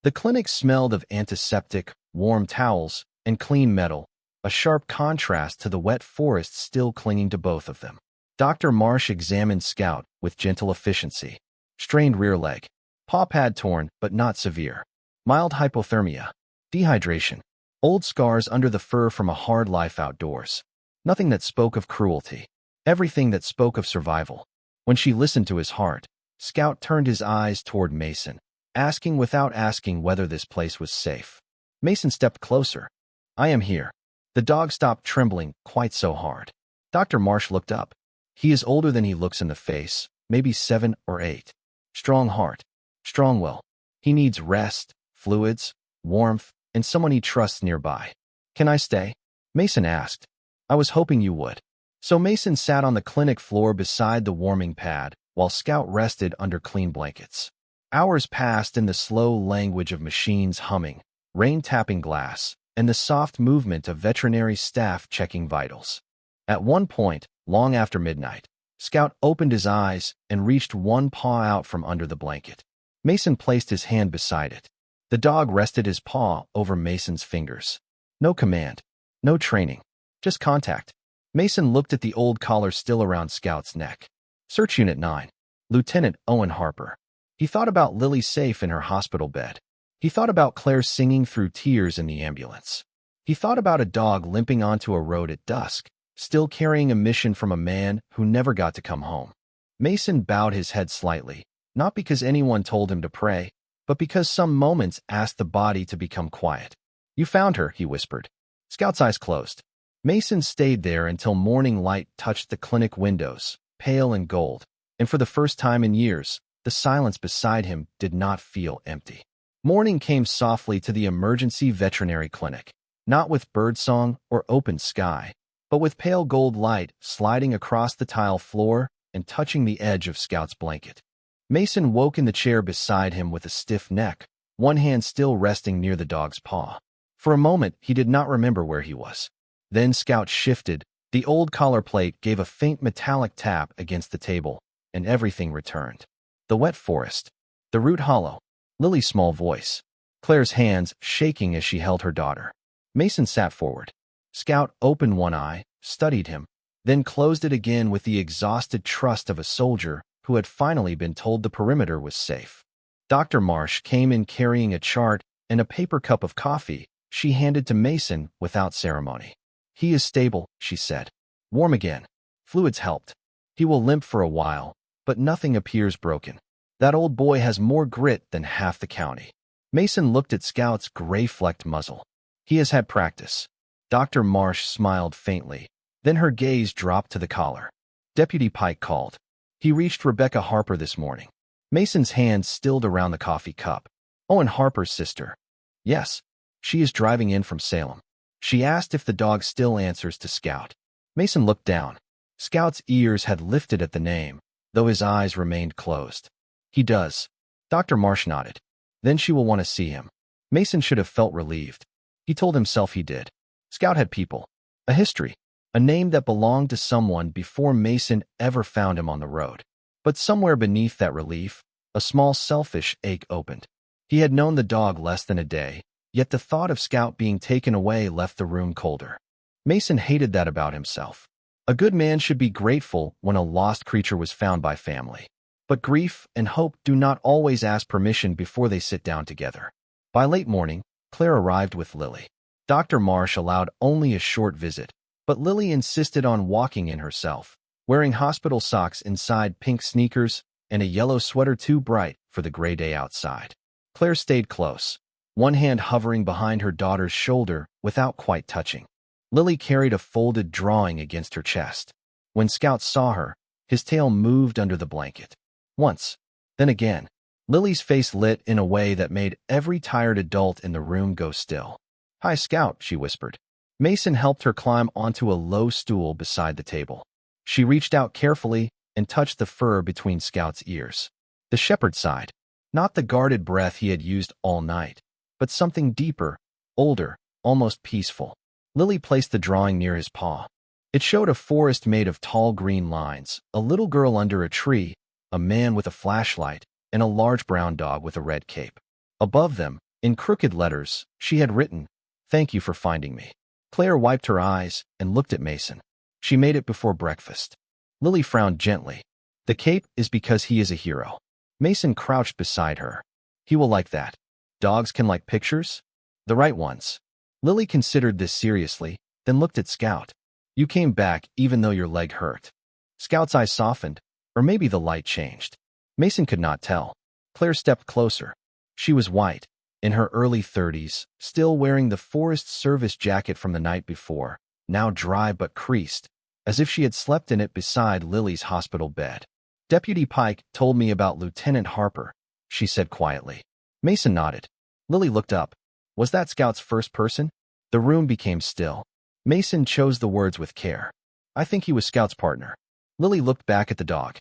The clinic smelled of antiseptic, warm towels, and clean metal, a sharp contrast to the wet forest still clinging to both of them. Dr. Marsh examined Scout with gentle efficiency. Strained rear leg. Paw pad torn, but not severe. Mild hypothermia. Dehydration. Old scars under the fur from a hard life outdoors. Nothing that spoke of cruelty. Everything that spoke of survival. When she listened to his heart, Scout turned his eyes toward Mason, asking without asking whether this place was safe. Mason stepped closer. I am here. The dog stopped trembling quite so hard. Dr. Marsh looked up. He is older than he looks in the face, maybe 7 or 8. Strong heart. Strong will. He needs rest, fluids, warmth, and someone he trusts nearby. Can I stay? Mason asked. I was hoping you would. So Mason sat on the clinic floor beside the warming pad, while Scout rested under clean blankets. Hours passed in the slow language of machines humming, rain tapping glass, and the soft movement of veterinary staff checking vitals. At one point, long after midnight, Scout opened his eyes and reached one paw out from under the blanket. Mason placed his hand beside it. The dog rested his paw over Mason's fingers. No command, no training, just contact. Mason looked at the old collar still around Scout's neck. Search Unit 9. Lieutenant Owen Harper. He thought about Lily safe in her hospital bed. He thought about Claire singing through tears in the ambulance. He thought about a dog limping onto a road at dusk, still carrying a mission from a man who never got to come home. Mason bowed his head slightly, not because anyone told him to pray, but because some moments asked the body to become quiet. You found her, he whispered. Scout's eyes closed. Mason stayed there until morning light touched the clinic windows, pale and gold, and for the first time in years, the silence beside him did not feel empty. Morning came softly to the emergency veterinary clinic, not with birdsong or open sky, but with pale gold light sliding across the tile floor and touching the edge of Scout's blanket. Mason woke in the chair beside him with a stiff neck, one hand still resting near the dog's paw. For a moment, he did not remember where he was. Then Scout shifted, the old collar plate gave a faint metallic tap against the table, and everything returned. The wet forest, the root hollow, Lily's small voice, Claire's hands shaking as she held her daughter. Mason sat forward. Scout opened one eye, studied him, then closed it again with the exhausted trust of a soldier who had finally been told the perimeter was safe. Dr. Marsh came in carrying a chart and a paper cup of coffee she handed to Mason without ceremony. He is stable, she said. Warm again. Fluids helped. He will limp for a while, but nothing appears broken. That old boy has more grit than half the county. Mason looked at Scout's gray-flecked muzzle. He has had practice. Dr. Marsh smiled faintly. Then her gaze dropped to the collar. Deputy Pike called. He reached Rebecca Harper this morning. Mason's hand stilled around the coffee cup. Owen Harper's sister. Yes. She is driving in from Salem. She asked if the dog still answers to Scout. Mason looked down. Scout's ears had lifted at the name, though his eyes remained closed. He does. Dr. Marsh nodded. Then she will want to see him. Mason should have felt relieved. He told himself he did. Scout had people, a history, a name that belonged to someone before Mason ever found him on the road. But somewhere beneath that relief, a small selfish ache opened. He had known the dog less than a day, yet the thought of Scout being taken away left the room colder. Mason hated that about himself. A good man should be grateful when a lost creature was found by family. But grief and hope do not always ask permission before they sit down together. By late morning, Claire arrived with Lily. Dr. Marsh allowed only a short visit, but Lily insisted on walking in herself, wearing hospital socks inside pink sneakers and a yellow sweater too bright for the gray day outside. Claire stayed close, one hand hovering behind her daughter's shoulder without quite touching. Lily carried a folded drawing against her chest. When Scout saw her, his tail moved under the blanket. Once, then again. Lily's face lit in a way that made every tired adult in the room go still. Hi, Scout, she whispered. Mason helped her climb onto a low stool beside the table. She reached out carefully and touched the fur between Scout's ears. The shepherd sighed, not the guarded breath he had used all night, but something deeper, older, almost peaceful. Lily placed the drawing near his paw. It showed a forest made of tall green lines, a little girl under a tree, a man with a flashlight, and a large brown dog with a red cape. Above them, in crooked letters, she had written, "Thank you for finding me." Claire wiped her eyes and looked at Mason. She made it before breakfast. Lily frowned gently. The cape is because he is a hero. Mason crouched beside her. He will like that. Dogs can like pictures? The right ones. Lily considered this seriously, then looked at Scout. You came back even though your leg hurt. Scout's eyes softened, or maybe the light changed. Mason could not tell. Claire stepped closer. She was white, in her early 30s, still wearing the Forest Service jacket from the night before, now dry but creased, as if she had slept in it beside Lily's hospital bed. Deputy Pike told me about Lieutenant Harper, she said quietly. Mason nodded. Lily looked up. Was that Scout's first person? The room became still. Mason chose the words with care. I think he was Scout's partner. Lily looked back at the dog.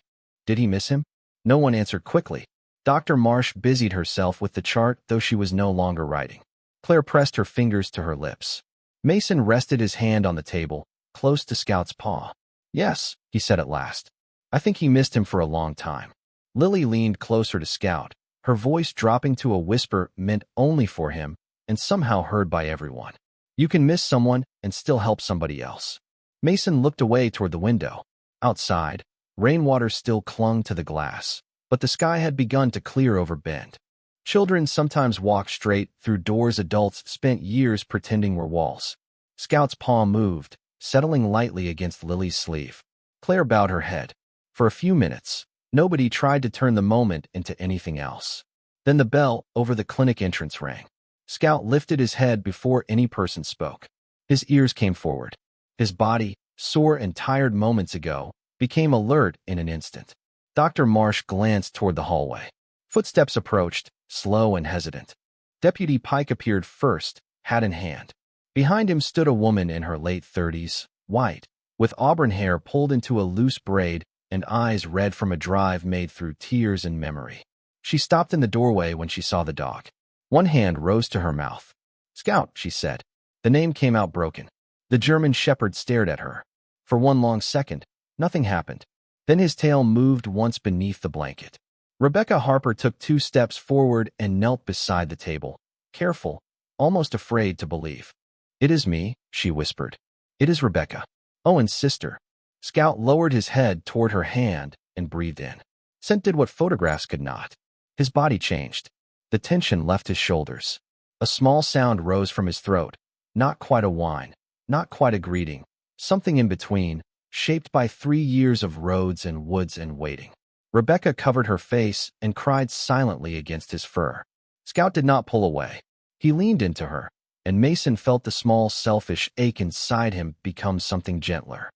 Did he miss him? No one answered quickly. Dr. Marsh busied herself with the chart, though she was no longer writing. Claire pressed her fingers to her lips. Mason rested his hand on the table, close to Scout's paw. Yes, he said at last. I think he missed him for a long time. Lily leaned closer to Scout, her voice dropping to a whisper meant only for him and somehow heard by everyone. You can miss someone and still help somebody else. Mason looked away toward the window. Outside, rainwater still clung to the glass, but the sky had begun to clear over Bend. Children sometimes walked straight through doors adults spent years pretending were walls. Scout's paw moved, settling lightly against Lily's sleeve. Claire bowed her head. For a few minutes, nobody tried to turn the moment into anything else. Then the bell over the clinic entrance rang. Scout lifted his head before any person spoke. His ears came forward. His body, sore and tired moments ago, became alert in an instant. Dr. Marsh glanced toward the hallway. Footsteps approached, slow and hesitant. Deputy Pike appeared first, hat in hand. Behind him stood a woman in her late 30s, white, with auburn hair pulled into a loose braid and eyes red from a drive made through tears and memory. She stopped in the doorway when she saw the dog. One hand rose to her mouth. Scout, she said. The name came out broken. The German shepherd stared at her. For one long second, nothing happened. Then his tail moved once beneath the blanket. Rebecca Harper took 2 steps forward and knelt beside the table, careful, almost afraid to believe. It is me, she whispered. It is Rebecca. Owen's sister. Scout lowered his head toward her hand and breathed in. Scent did what photographs could not. His body changed. The tension left his shoulders. A small sound rose from his throat. Not quite a whine, not quite a greeting, something in between, shaped by 3 years of roads and woods and waiting. Rebecca covered her face and cried silently against his fur. Scout did not pull away. He leaned into her, and Mason felt the small selfish ache inside him become something gentler.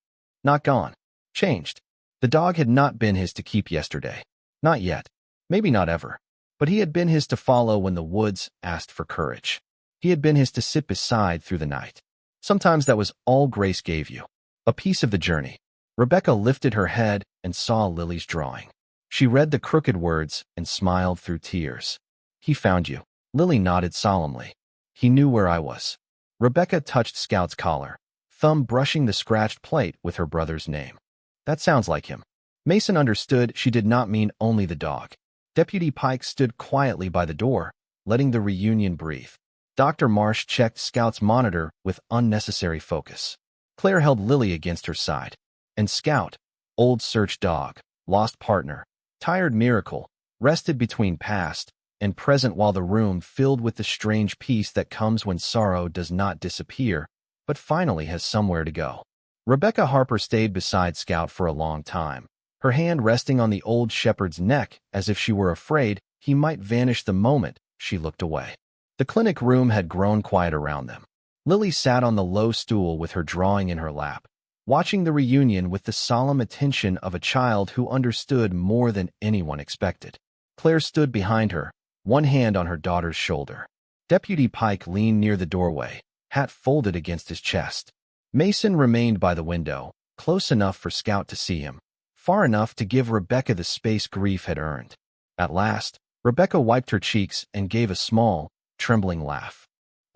Not gone. Changed. The dog had not been his to keep yesterday. Not yet. Maybe not ever. But he had been his to follow when the woods asked for courage. He had been his to sit beside through the night. Sometimes that was all Grace gave you. A piece of the journey. Rebecca lifted her head and saw Lily's drawing. She read the crooked words and smiled through tears. He found you. Lily nodded solemnly. He knew where I was. Rebecca touched Scout's collar, thumb brushing the scratched plate with her brother's name. That sounds like him. Mason understood she did not mean only the dog. Deputy Pike stood quietly by the door, letting the reunion breathe. Dr. Marsh checked Scout's monitor with unnecessary focus. Claire held Lily against her side. And Scout, old search dog, lost partner, tired miracle, rested between past and present while the room filled with the strange peace that comes when sorrow does not disappear, but finally has somewhere to go. Rebecca Harper stayed beside Scout for a long time, her hand resting on the old shepherd's neck as if she were afraid he might vanish the moment she looked away. The clinic room had grown quiet around them. Lily sat on the low stool with her drawing in her lap, watching the reunion with the solemn attention of a child who understood more than anyone expected. Claire stood behind her, one hand on her daughter's shoulder. Deputy Pike leaned near the doorway, hat folded against his chest. Mason remained by the window, close enough for Scout to see him, far enough to give Rebecca the space grief had earned. At last, Rebecca wiped her cheeks and gave a small, trembling laugh.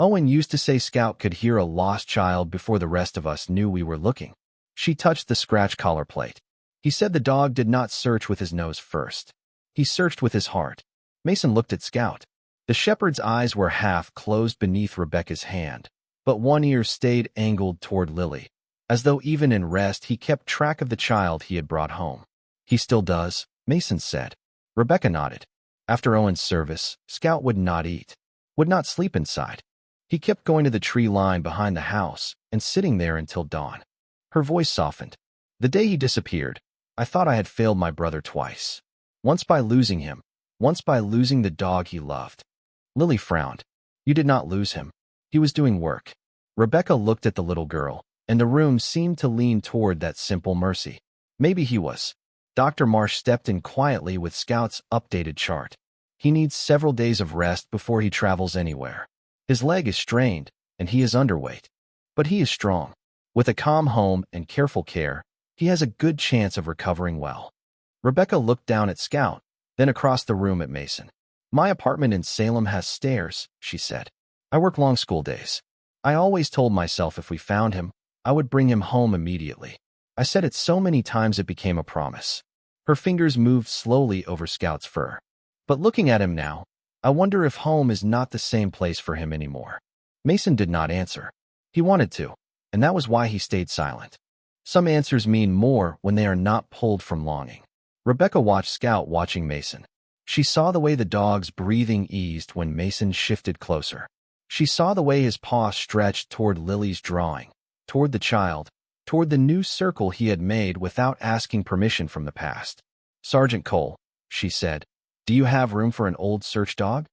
Owen used to say Scout could hear a lost child before the rest of us knew we were looking. She touched the scratch collar plate. He said the dog did not search with his nose first. He searched with his heart. Mason looked at Scout. The shepherd's eyes were half closed beneath Rebecca's hand, but one ear stayed angled toward Lily, as though even in rest he kept track of the child he had brought home. He still does, Mason said. Rebecca nodded. After Owen's service, Scout would not eat, would not sleep inside. He kept going to the tree line behind the house and sitting there until dawn. Her voice softened. The day he disappeared, I thought I had failed my brother twice. Once by losing him, once by losing the dog he loved. Lily frowned. You did not lose him. He was doing work. Rebecca looked at the little girl, and the room seemed to lean toward that simple mercy. Maybe he was. Dr. Marsh stepped in quietly with Scout's updated chart. He needs several days of rest before he travels anywhere. His leg is strained, and he is underweight. But he is strong. With a calm home and careful care, he has a good chance of recovering well. Rebecca looked down at Scout, then across the room at Mason. My apartment in Salem has stairs, she said. I work long school days. I always told myself if we found him, I would bring him home immediately. I said it so many times it became a promise. Her fingers moved slowly over Scout's fur. But looking at him now, I wonder if home is not the same place for him anymore. Mason did not answer. He wanted to, and that was why he stayed silent. Some answers mean more when they are not pulled from longing. Rebecca watched Scout watching Mason. She saw the way the dog's breathing eased when Mason shifted closer. She saw the way his paw stretched toward Lily's drawing, toward the child, toward the new circle he had made without asking permission from the past. Sergeant Cole, she said, do you have room for an old search dog?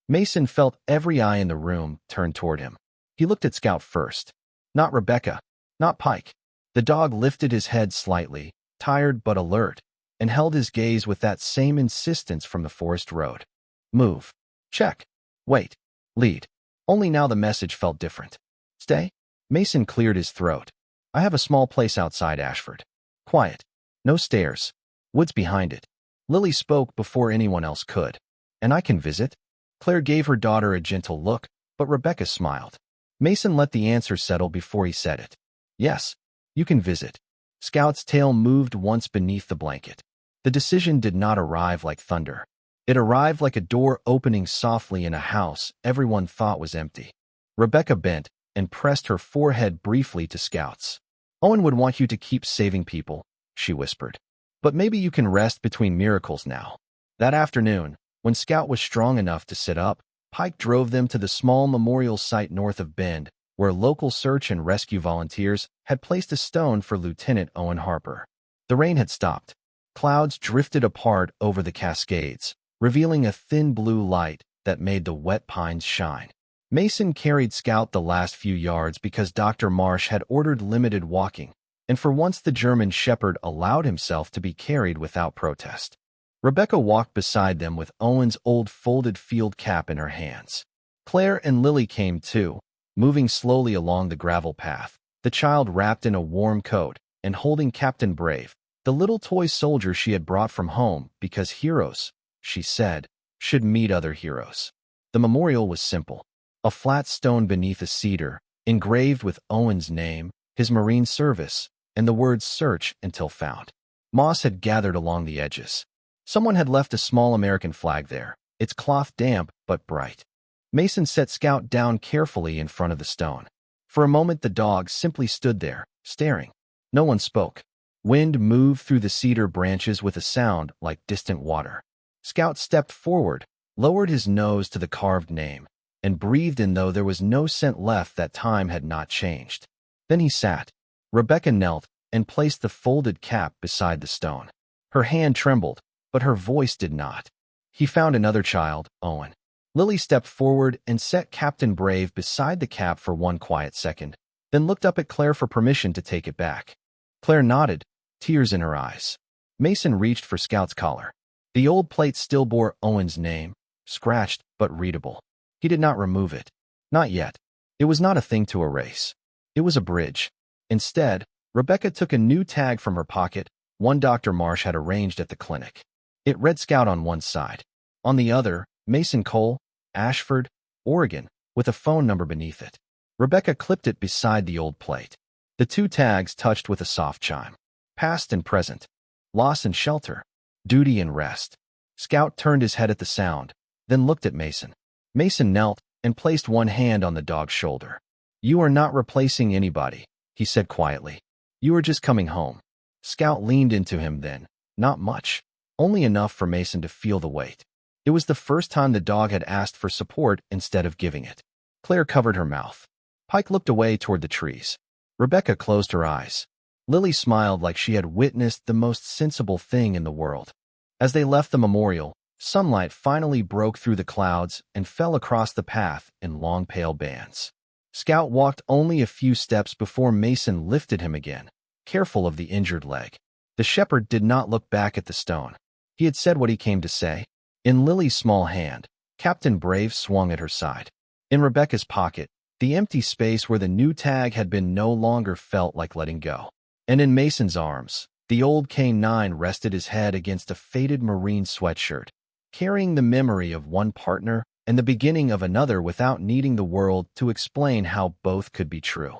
Mason felt every eye in the room turn toward him. He looked at Scout first. Not Rebecca, not Pike. The dog lifted his head slightly, tired but alert, and held his gaze with that same insistence from the forest road. Move. Check. Wait. Lead. Only now the message felt different. Stay? Mason cleared his throat. I have a small place outside Ashford. Quiet. No stairs. Woods behind it. Lily spoke before anyone else could. And I can visit? Claire gave her daughter a gentle look, but Rebecca smiled. Mason let the answer settle before he said it. Yes, you can visit. Scout's tail moved once beneath the blanket. The decision did not arrive like thunder. It arrived like a door opening softly in a house everyone thought was empty. Rebecca bent and pressed her forehead briefly to Scout's. Owen would want you to keep saving people, she whispered. But maybe you can rest between miracles now. That afternoon, when Scout was strong enough to sit up, Pike drove them to the small memorial site north of Bend, where local search and rescue volunteers had placed a stone for Lieutenant Owen Harper. The rain had stopped. Clouds drifted apart over the Cascades, revealing a thin blue light that made the wet pines shine. Mason carried Scout the last few yards because Dr. Marsh had ordered limited walking, and for once the German shepherd allowed himself to be carried without protest. Rebecca walked beside them with Owen's old folded field cap in her hands. Claire and Lily came too, moving slowly along the gravel path, the child wrapped in a warm coat and holding Captain Brave, the little toy soldier she had brought from home because heroes, she said, should meet other heroes. The memorial was simple. A flat stone beneath a cedar, engraved with Owen's name, his Marine service, and the words search until found. Moss had gathered along the edges. Someone had left a small American flag there, its cloth damp but bright. Mason set Scout down carefully in front of the stone. For a moment the dog simply stood there, staring. No one spoke. Wind moved through the cedar branches with a sound like distant water. Scout stepped forward, lowered his nose to the carved name, and breathed in though there was no scent left that time had not changed. Then he sat. Rebecca knelt and placed the folded cap beside the stone. Her hand trembled, but her voice did not. He found another child, Owen. Lily stepped forward and set Captain Brave beside the cap for one quiet second, then looked up at Claire for permission to take it back. Claire nodded, tears in her eyes. Mason reached for Scout's collar. The old plate still bore Owen's name, scratched but readable. He did not remove it. Not yet. It was not a thing to erase. It was a bridge. Instead, Rebecca took a new tag from her pocket, one Dr. Marsh had arranged at the clinic. It read Scout on one side. On the other, Mason Cole, Ashford, Oregon, with a phone number beneath it. Rebecca clipped it beside the old plate. The two tags touched with a soft chime. Past and present. Loss and shelter. Duty and rest. Scout turned his head at the sound, then looked at Mason. Mason knelt and placed one hand on the dog's shoulder. You are not replacing anybody, he said quietly. You are just coming home. Scout leaned into him then. Not much. Only enough for Mason to feel the weight. It was the first time the dog had asked for support instead of giving it. Claire covered her mouth. Pike looked away toward the trees. Rebecca closed her eyes. Lily smiled like she had witnessed the most sensible thing in the world. As they left the memorial, sunlight finally broke through the clouds and fell across the path in long pale bands. Scout walked only a few steps before Mason lifted him again, careful of the injured leg. The shepherd did not look back at the stone. He had said what he came to say. In Lily's small hand, Captain Brave swung at her side. In Rebecca's pocket, The empty space where the new tag had been no longer felt like letting go. And in Mason's arms, the old K9 rested his head against a faded Marine sweatshirt, carrying the memory of one partner and the beginning of another without needing the world to explain how both could be true.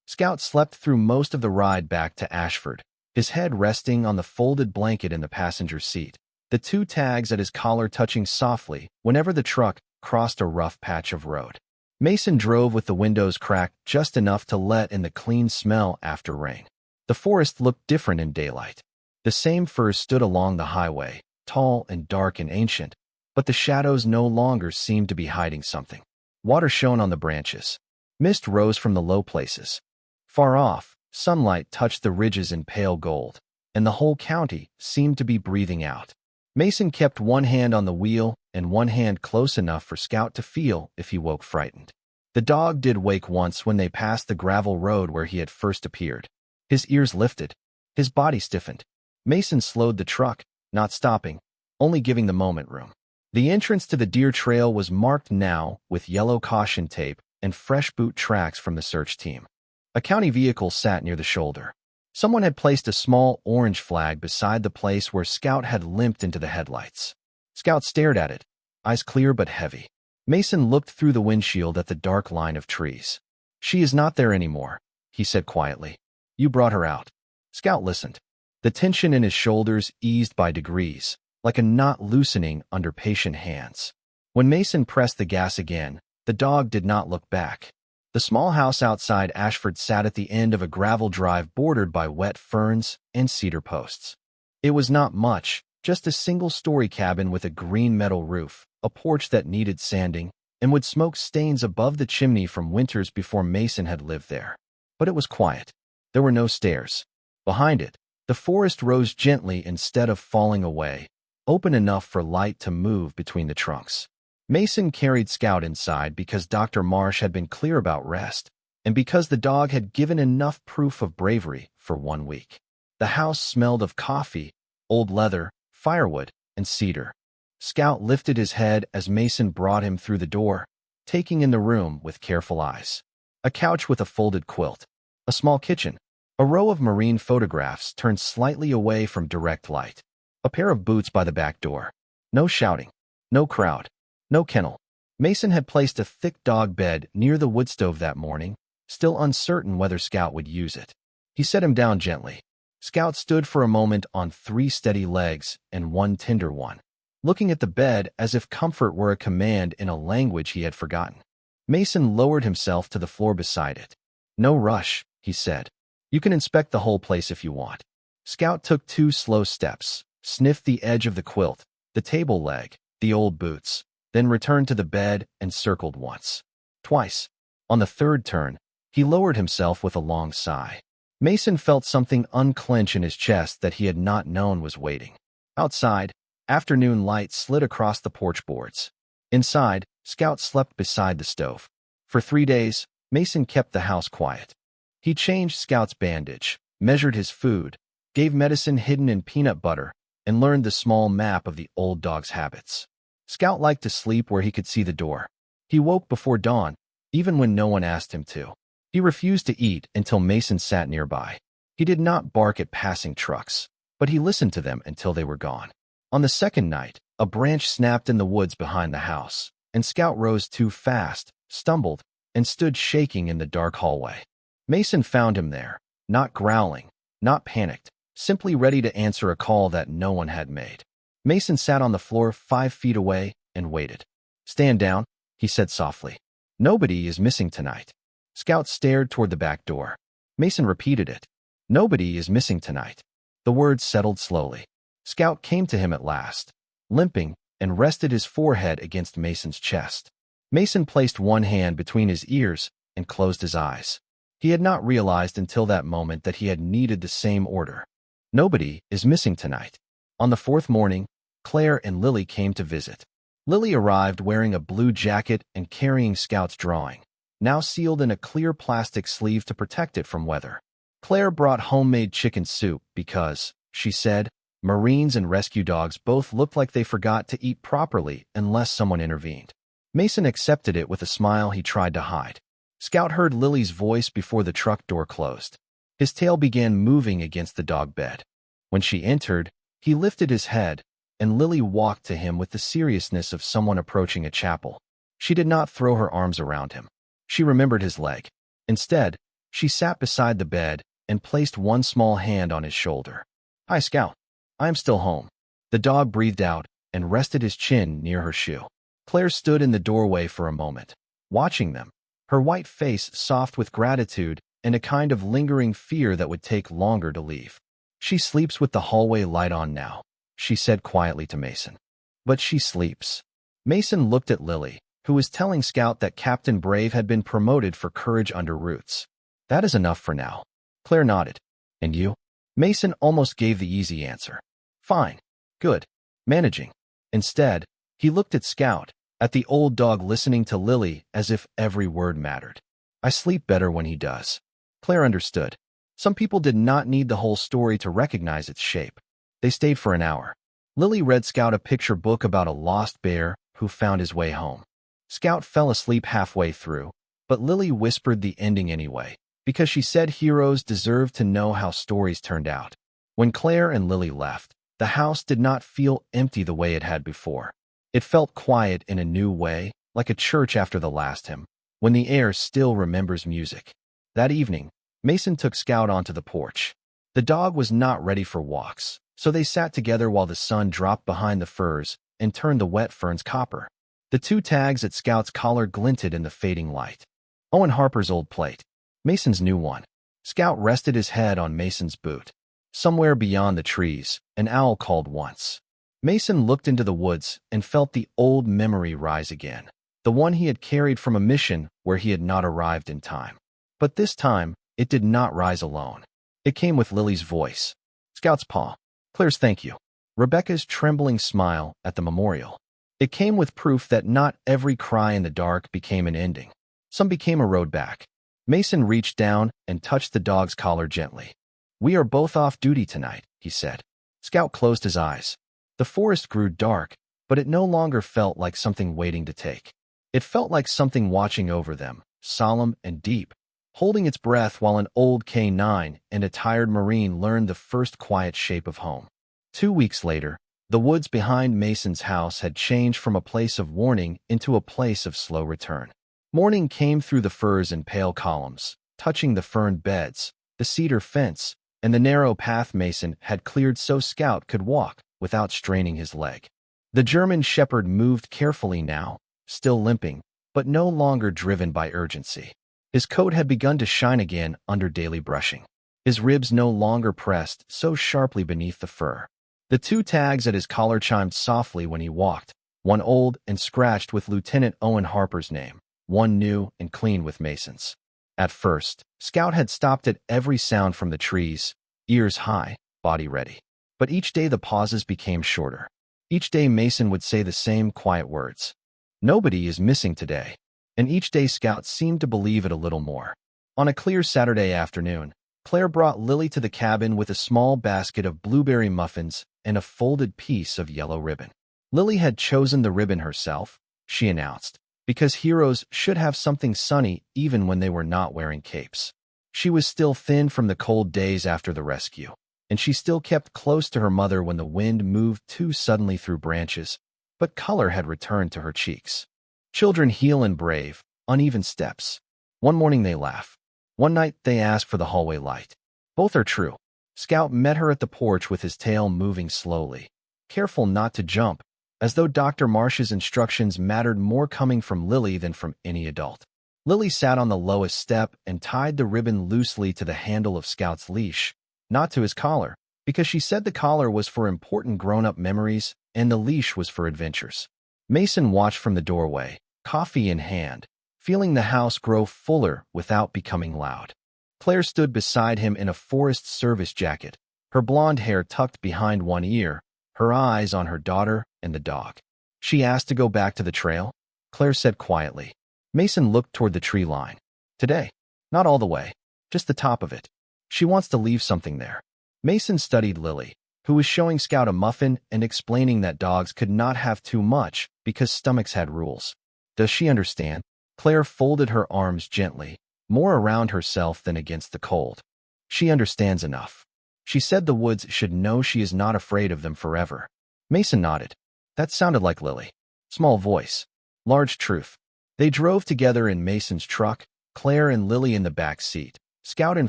Scout slept through most of the ride back to Ashford, his head resting on the folded blanket in the passenger seat, the two tags at his collar touching softly whenever the truck crossed a rough patch of road. Mason drove with the windows cracked just enough to let in the clean smell after rain. The forest looked different in daylight. The same firs stood along the highway, tall and dark and ancient, but the shadows no longer seemed to be hiding something. Water shone on the branches. Mist rose from the low places. Far off, sunlight touched the ridges in pale gold, and the whole county seemed to be breathing out. Mason kept one hand on the wheel and one hand close enough for Scout to feel if he woke frightened. The dog did wake once when they passed the gravel road where he had first appeared. His ears lifted. His body stiffened. Mason slowed the truck, not stopping, only giving the moment room. The entrance to the deer trail was marked now with yellow caution tape and fresh boot tracks from the search team. A county vehicle sat near the shoulder. Someone had placed a small orange flag beside the place where Scout had limped into the headlights. Scout stared at it, eyes clear but heavy. Mason looked through the windshield at the dark line of trees. "She is not there anymore," he said quietly. "You brought her out." Scout listened. The tension in his shoulders eased by degrees, like a knot loosening under patient hands. When Mason pressed the gas again, the dog did not look back. The small house outside Ashford sat at the end of a gravel drive bordered by wet ferns and cedar posts. It was not much, just a single-story cabin with a green metal roof, a porch that needed sanding, and would smoke stains above the chimney from winters before Mason had lived there. But it was quiet. There were no stairs. Behind it, the forest rose gently instead of falling away, open enough for light to move between the trunks. Mason carried Scout inside because Dr. Marsh had been clear about rest, and because the dog had given enough proof of bravery for 1 week. The house smelled of coffee, old leather, firewood, and cedar. Scout lifted his head as Mason brought him through the door, taking in the room with careful eyes. A couch with a folded quilt, a small kitchen, a row of marine photographs turned slightly away from direct light, a pair of boots by the back door. No shouting, no crowd. No kennel. Mason had placed a thick dog bed near the wood stove that morning, still uncertain whether Scout would use it. He set him down gently. Scout stood for a moment on 3 steady legs and 1 tender one, looking at the bed as if comfort were a command in a language he had forgotten. Mason lowered himself to the floor beside it. "No rush," he said. "You can inspect the whole place if you want." Scout took 2 slow steps, sniffed the edge of the quilt, the table leg, the old boots, then returned to the bed and circled once, twice. On the 3rd turn, he lowered himself with a long sigh. Mason felt something unclench in his chest that he had not known was waiting. Outside, afternoon light slid across the porch boards. Inside, Scout slept beside the stove. For 3 days, Mason kept the house quiet. He changed Scout's bandage, measured his food, gave medicine hidden in peanut butter, and learned the small map of the old dog's habits. Scout liked to sleep where he could see the door. He woke before dawn, even when no one asked him to. He refused to eat until Mason sat nearby. He did not bark at passing trucks, but he listened to them until they were gone. On the 2nd night, a branch snapped in the woods behind the house, and Scout rose too fast, stumbled, and stood shaking in the dark hallway. Mason found him there, not growling, not panicked, simply ready to answer a call that no one had made. Mason sat on the floor 5 feet away and waited. "Stand down," he said softly. "Nobody is missing tonight." Scout stared toward the back door. Mason repeated it. "Nobody is missing tonight." The words settled slowly. Scout came to him at last, limping, and rested his forehead against Mason's chest. Mason placed one hand between his ears and closed his eyes. He had not realized until that moment that he had needed the same order. "Nobody is missing tonight." On the 4th morning, Claire and Lily came to visit. Lily arrived wearing a blue jacket and carrying Scout's drawing, now sealed in a clear plastic sleeve to protect it from weather. Claire brought homemade chicken soup because, she said, Marines and rescue dogs both looked like they forgot to eat properly unless someone intervened. Mason accepted it with a smile he tried to hide. Scout heard Lily's voice before the truck door closed. His tail began moving against the dog bed. When she entered, he lifted his head, and Lily walked to him with the seriousness of someone approaching a chapel. She did not throw her arms around him. She remembered his leg. Instead, she sat beside the bed and placed one small hand on his shoulder. "Hi, Scout. I am still home." The dog breathed out and rested his chin near her shoe. Claire stood in the doorway for a moment, watching them, her white face soft with gratitude and a kind of lingering fear that would take longer to leave. "She sleeps with the hallway light on now," she said quietly to Mason. "But she sleeps." Mason looked at Lily, who was telling Scout that Captain Brave had been promoted for courage under Roots. "That is enough for now." Claire nodded. "And you?" Mason almost gave the easy answer. "Fine. Good. Managing." Instead, he looked at Scout, at the old dog listening to Lily as if every word mattered. "I sleep better when he does." Claire understood. Some people did not need the whole story to recognize its shape. They stayed for an hour. Lily read Scout a picture book about a lost bear who found his way home. Scout fell asleep halfway through, but Lily whispered the ending anyway, because she said heroes deserve to know how stories turned out. When Claire and Lily left, the house did not feel empty the way it had before. It felt quiet in a new way, like a church after the last hymn, when the air still remembers music. That evening, Mason took Scout onto the porch. The dog was not ready for walks, so they sat together while the sun dropped behind the firs and turned the wet ferns copper. The two tags at Scout's collar glinted in the fading light. Owen Harper's old plate. Mason's new one. Scout rested his head on Mason's boot. Somewhere beyond the trees, an owl called once. Mason looked into the woods and felt the old memory rise again, the one he had carried from a mission where he had not arrived in time. But this time, it did not rise alone. It came with Lily's voice, Scout's paw, Claire's thank you, Rebecca's trembling smile at the memorial. It came with proof that not every cry in the dark became an ending. Some became a road back. Mason reached down and touched the dog's collar gently. "We are both off duty tonight," he said. Scout closed his eyes. The forest grew dark, but it no longer felt like something waiting to take. It felt like something watching over them, solemn and deep, holding its breath while an old K9 and a tired Marine learned the first quiet shape of home. 2 weeks later, the woods behind Mason's house had changed from a place of warning into a place of slow return. Morning came through the firs in pale columns, touching the fern beds, the cedar fence, and the narrow path Mason had cleared so Scout could walk without straining his leg. The German shepherd moved carefully now, still limping, but no longer driven by urgency. His coat had begun to shine again under daily brushing. His ribs no longer pressed so sharply beneath the fur. The two tags at his collar chimed softly when he walked, one old and scratched with Lieutenant Owen Harper's name, one new and clean with Mason's. At first, Scout had stopped at every sound from the trees, ears high, body ready. But each day the pauses became shorter. Each day Mason would say the same quiet words. "Nobody is missing today." And each day Scout seemed to believe it a little more. On a clear Saturday afternoon, Claire brought Lily to the cabin with a small basket of blueberry muffins and a folded piece of yellow ribbon. Lily had chosen the ribbon herself, she announced, because heroes should have something sunny even when they were not wearing capes. She was still thin from the cold days after the rescue, and she still kept close to her mother when the wind moved too suddenly through branches, but color had returned to her cheeks. Children heal and brave, uneven steps. One morning they laugh. One night they ask for the hallway light. Both are true. Scout met her at the porch with his tail moving slowly, careful not to jump, as though Dr. Marsh's instructions mattered more coming from Lily than from any adult. Lily sat on the lowest step and tied the ribbon loosely to the handle of Scout's leash, not to his collar, because she said the collar was for important grown-up memories and the leash was for adventures. Mason watched from the doorway, coffee in hand, feeling the house grow fuller without becoming loud. Claire stood beside him in a Forest Service jacket, her blonde hair tucked behind one ear, her eyes on her daughter and the dog. She asked to go back to the trail? Claire said quietly. Mason looked toward the tree line. Today. Not all the way. Just the top of it. She wants to leave something there. Mason studied Lily, who was showing Scout a muffin and explaining that dogs could not have too much because stomachs had rules. Does she understand? Claire folded her arms gently, more around herself than against the cold. She understands enough. She said the woods should know she is not afraid of them forever. Mason nodded. That sounded like Lily. Small voice. Large truth. They drove together in Mason's truck, Claire and Lily in the back seat, Scout in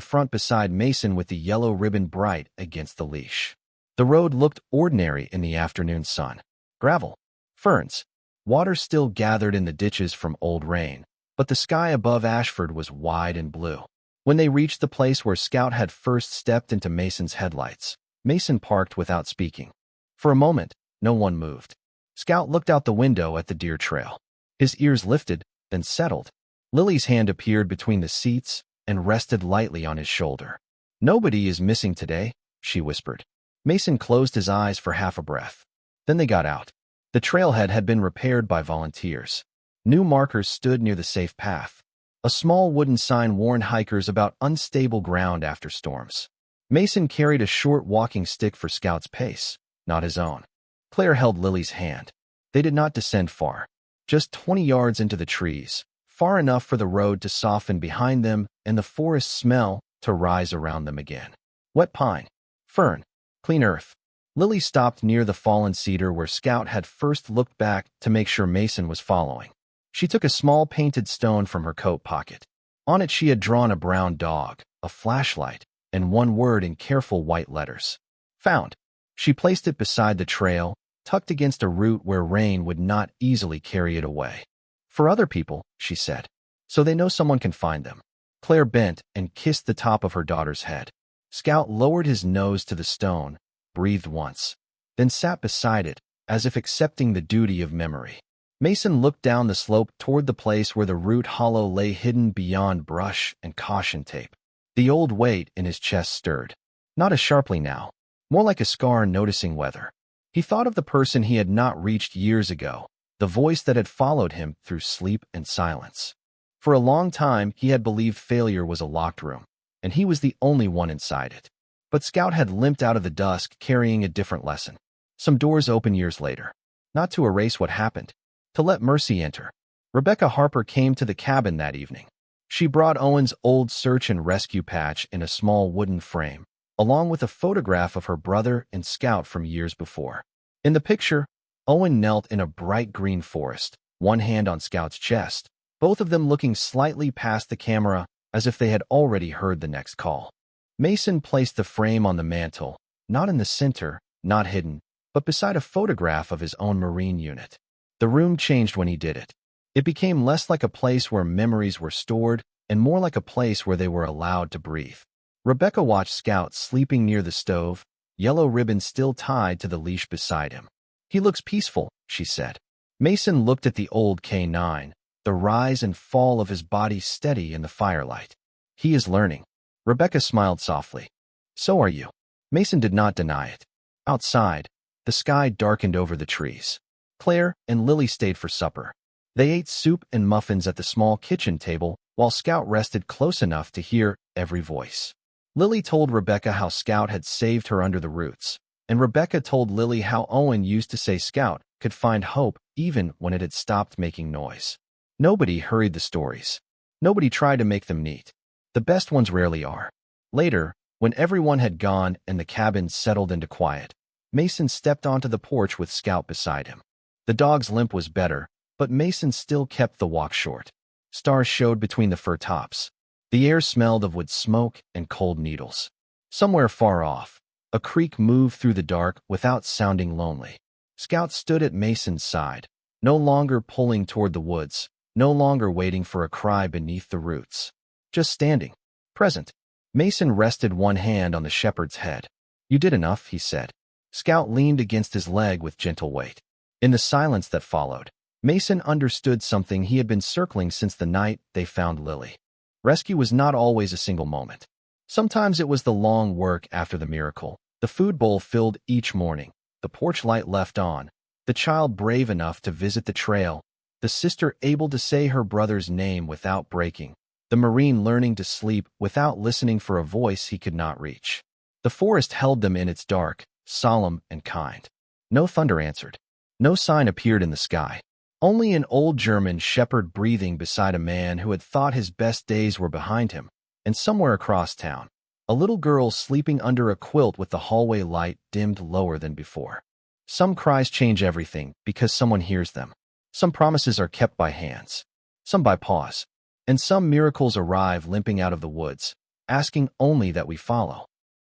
front beside Mason with the yellow ribbon bright against the leash. The road looked ordinary in the afternoon sun. Gravel. Ferns. Water still gathered in the ditches from old rain, but the sky above Ashford was wide and blue. When they reached the place where Scout had first stepped into Mason's headlights, Mason parked without speaking. For a moment, no one moved. Scout looked out the window at the deer trail. His ears lifted, then settled. Lily's hand appeared between the seats and rested lightly on his shoulder. "Nobody is missing today," she whispered. Mason closed his eyes for half a breath. Then they got out. The trailhead had been repaired by volunteers. New markers stood near the safe path. A small wooden sign warned hikers about unstable ground after storms. Mason carried a short walking stick for Scout's pace, not his own. Claire held Lily's hand. They did not descend far, just 20 yards into the trees, far enough for the road to soften behind them and the forest smell to rise around them again. Wet pine, fern, clean earth. Lily stopped near the fallen cedar where Scout had first looked back to make sure Mason was following. She took a small painted stone from her coat pocket. On it she had drawn a brown dog, a flashlight, and one word in careful white letters. Found. She placed it beside the trail, tucked against a root where rain would not easily carry it away. "For other people," she said, "so they know someone can find them." Claire bent and kissed the top of her daughter's head. Scout lowered his nose to the stone, breathed once, then sat beside it, as if accepting the duty of memory. Mason looked down the slope toward the place where the root hollow lay hidden beyond brush and caution tape. The old weight in his chest stirred, not as sharply now, more like a scar noticing weather. He thought of the person he had not reached years ago, the voice that had followed him through sleep and silence. For a long time, he had believed failure was a locked room, and he was the only one inside it. But Scout had limped out of the dusk carrying a different lesson. Some doors open years later, not to erase what happened, to let mercy enter. Rebecca Harper came to the cabin that evening. She brought Owen's old search and rescue patch in a small wooden frame, along with a photograph of her brother and Scout from years before. In the picture, Owen knelt in a bright green forest, one hand on Scout's chest, both of them looking slightly past the camera as if they had already heard the next call. Mason placed the frame on the mantel, not in the center, not hidden, but beside a photograph of his own Marine unit. The room changed when he did it. It became less like a place where memories were stored and more like a place where they were allowed to breathe. Rebecca watched Scout sleeping near the stove, yellow ribbon still tied to the leash beside him. "He looks peaceful," she said. Mason looked at the old K9, the rise and fall of his body steady in the firelight. "He is learning." Rebecca smiled softly. "So are you." Mason did not deny it. Outside, the sky darkened over the trees. Claire and Lily stayed for supper. They ate soup and muffins at the small kitchen table while Scout rested close enough to hear every voice. Lily told Rebecca how Scout had saved her under the roots, and Rebecca told Lily how Owen used to say Scout could find hope even when it had stopped making noise. Nobody hurried the stories. Nobody tried to make them neat. The best ones rarely are. Later, when everyone had gone and the cabin settled into quiet, Mason stepped onto the porch with Scout beside him. The dog's limp was better, but Mason still kept the walk short. Stars showed between the fir tops. The air smelled of wood smoke and cold needles. Somewhere far off, a creek moved through the dark without sounding lonely. Scout stood at Mason's side, no longer pulling toward the woods, no longer waiting for a cry beneath the roots. Just standing, present. Mason rested one hand on the shepherd's head. "You did enough," he said. Scout leaned against his leg with gentle weight. In the silence that followed, Mason understood something he had been circling since the night they found Lily. Rescue was not always a single moment. Sometimes it was the long work after the miracle, the food bowl filled each morning, the porch light left on, the child brave enough to visit the trail, the sister able to say her brother's name without breaking, the Marine learning to sleep without listening for a voice he could not reach. The forest held them in its dark, solemn and kind. No thunder answered. No sign appeared in the sky. Only an old German shepherd breathing beside a man who had thought his best days were behind him, and somewhere across town, a little girl sleeping under a quilt with the hallway light dimmed lower than before. Some cries change everything because someone hears them. Some promises are kept by hands, some by paws, and some miracles arrive limping out of the woods, asking only that we follow.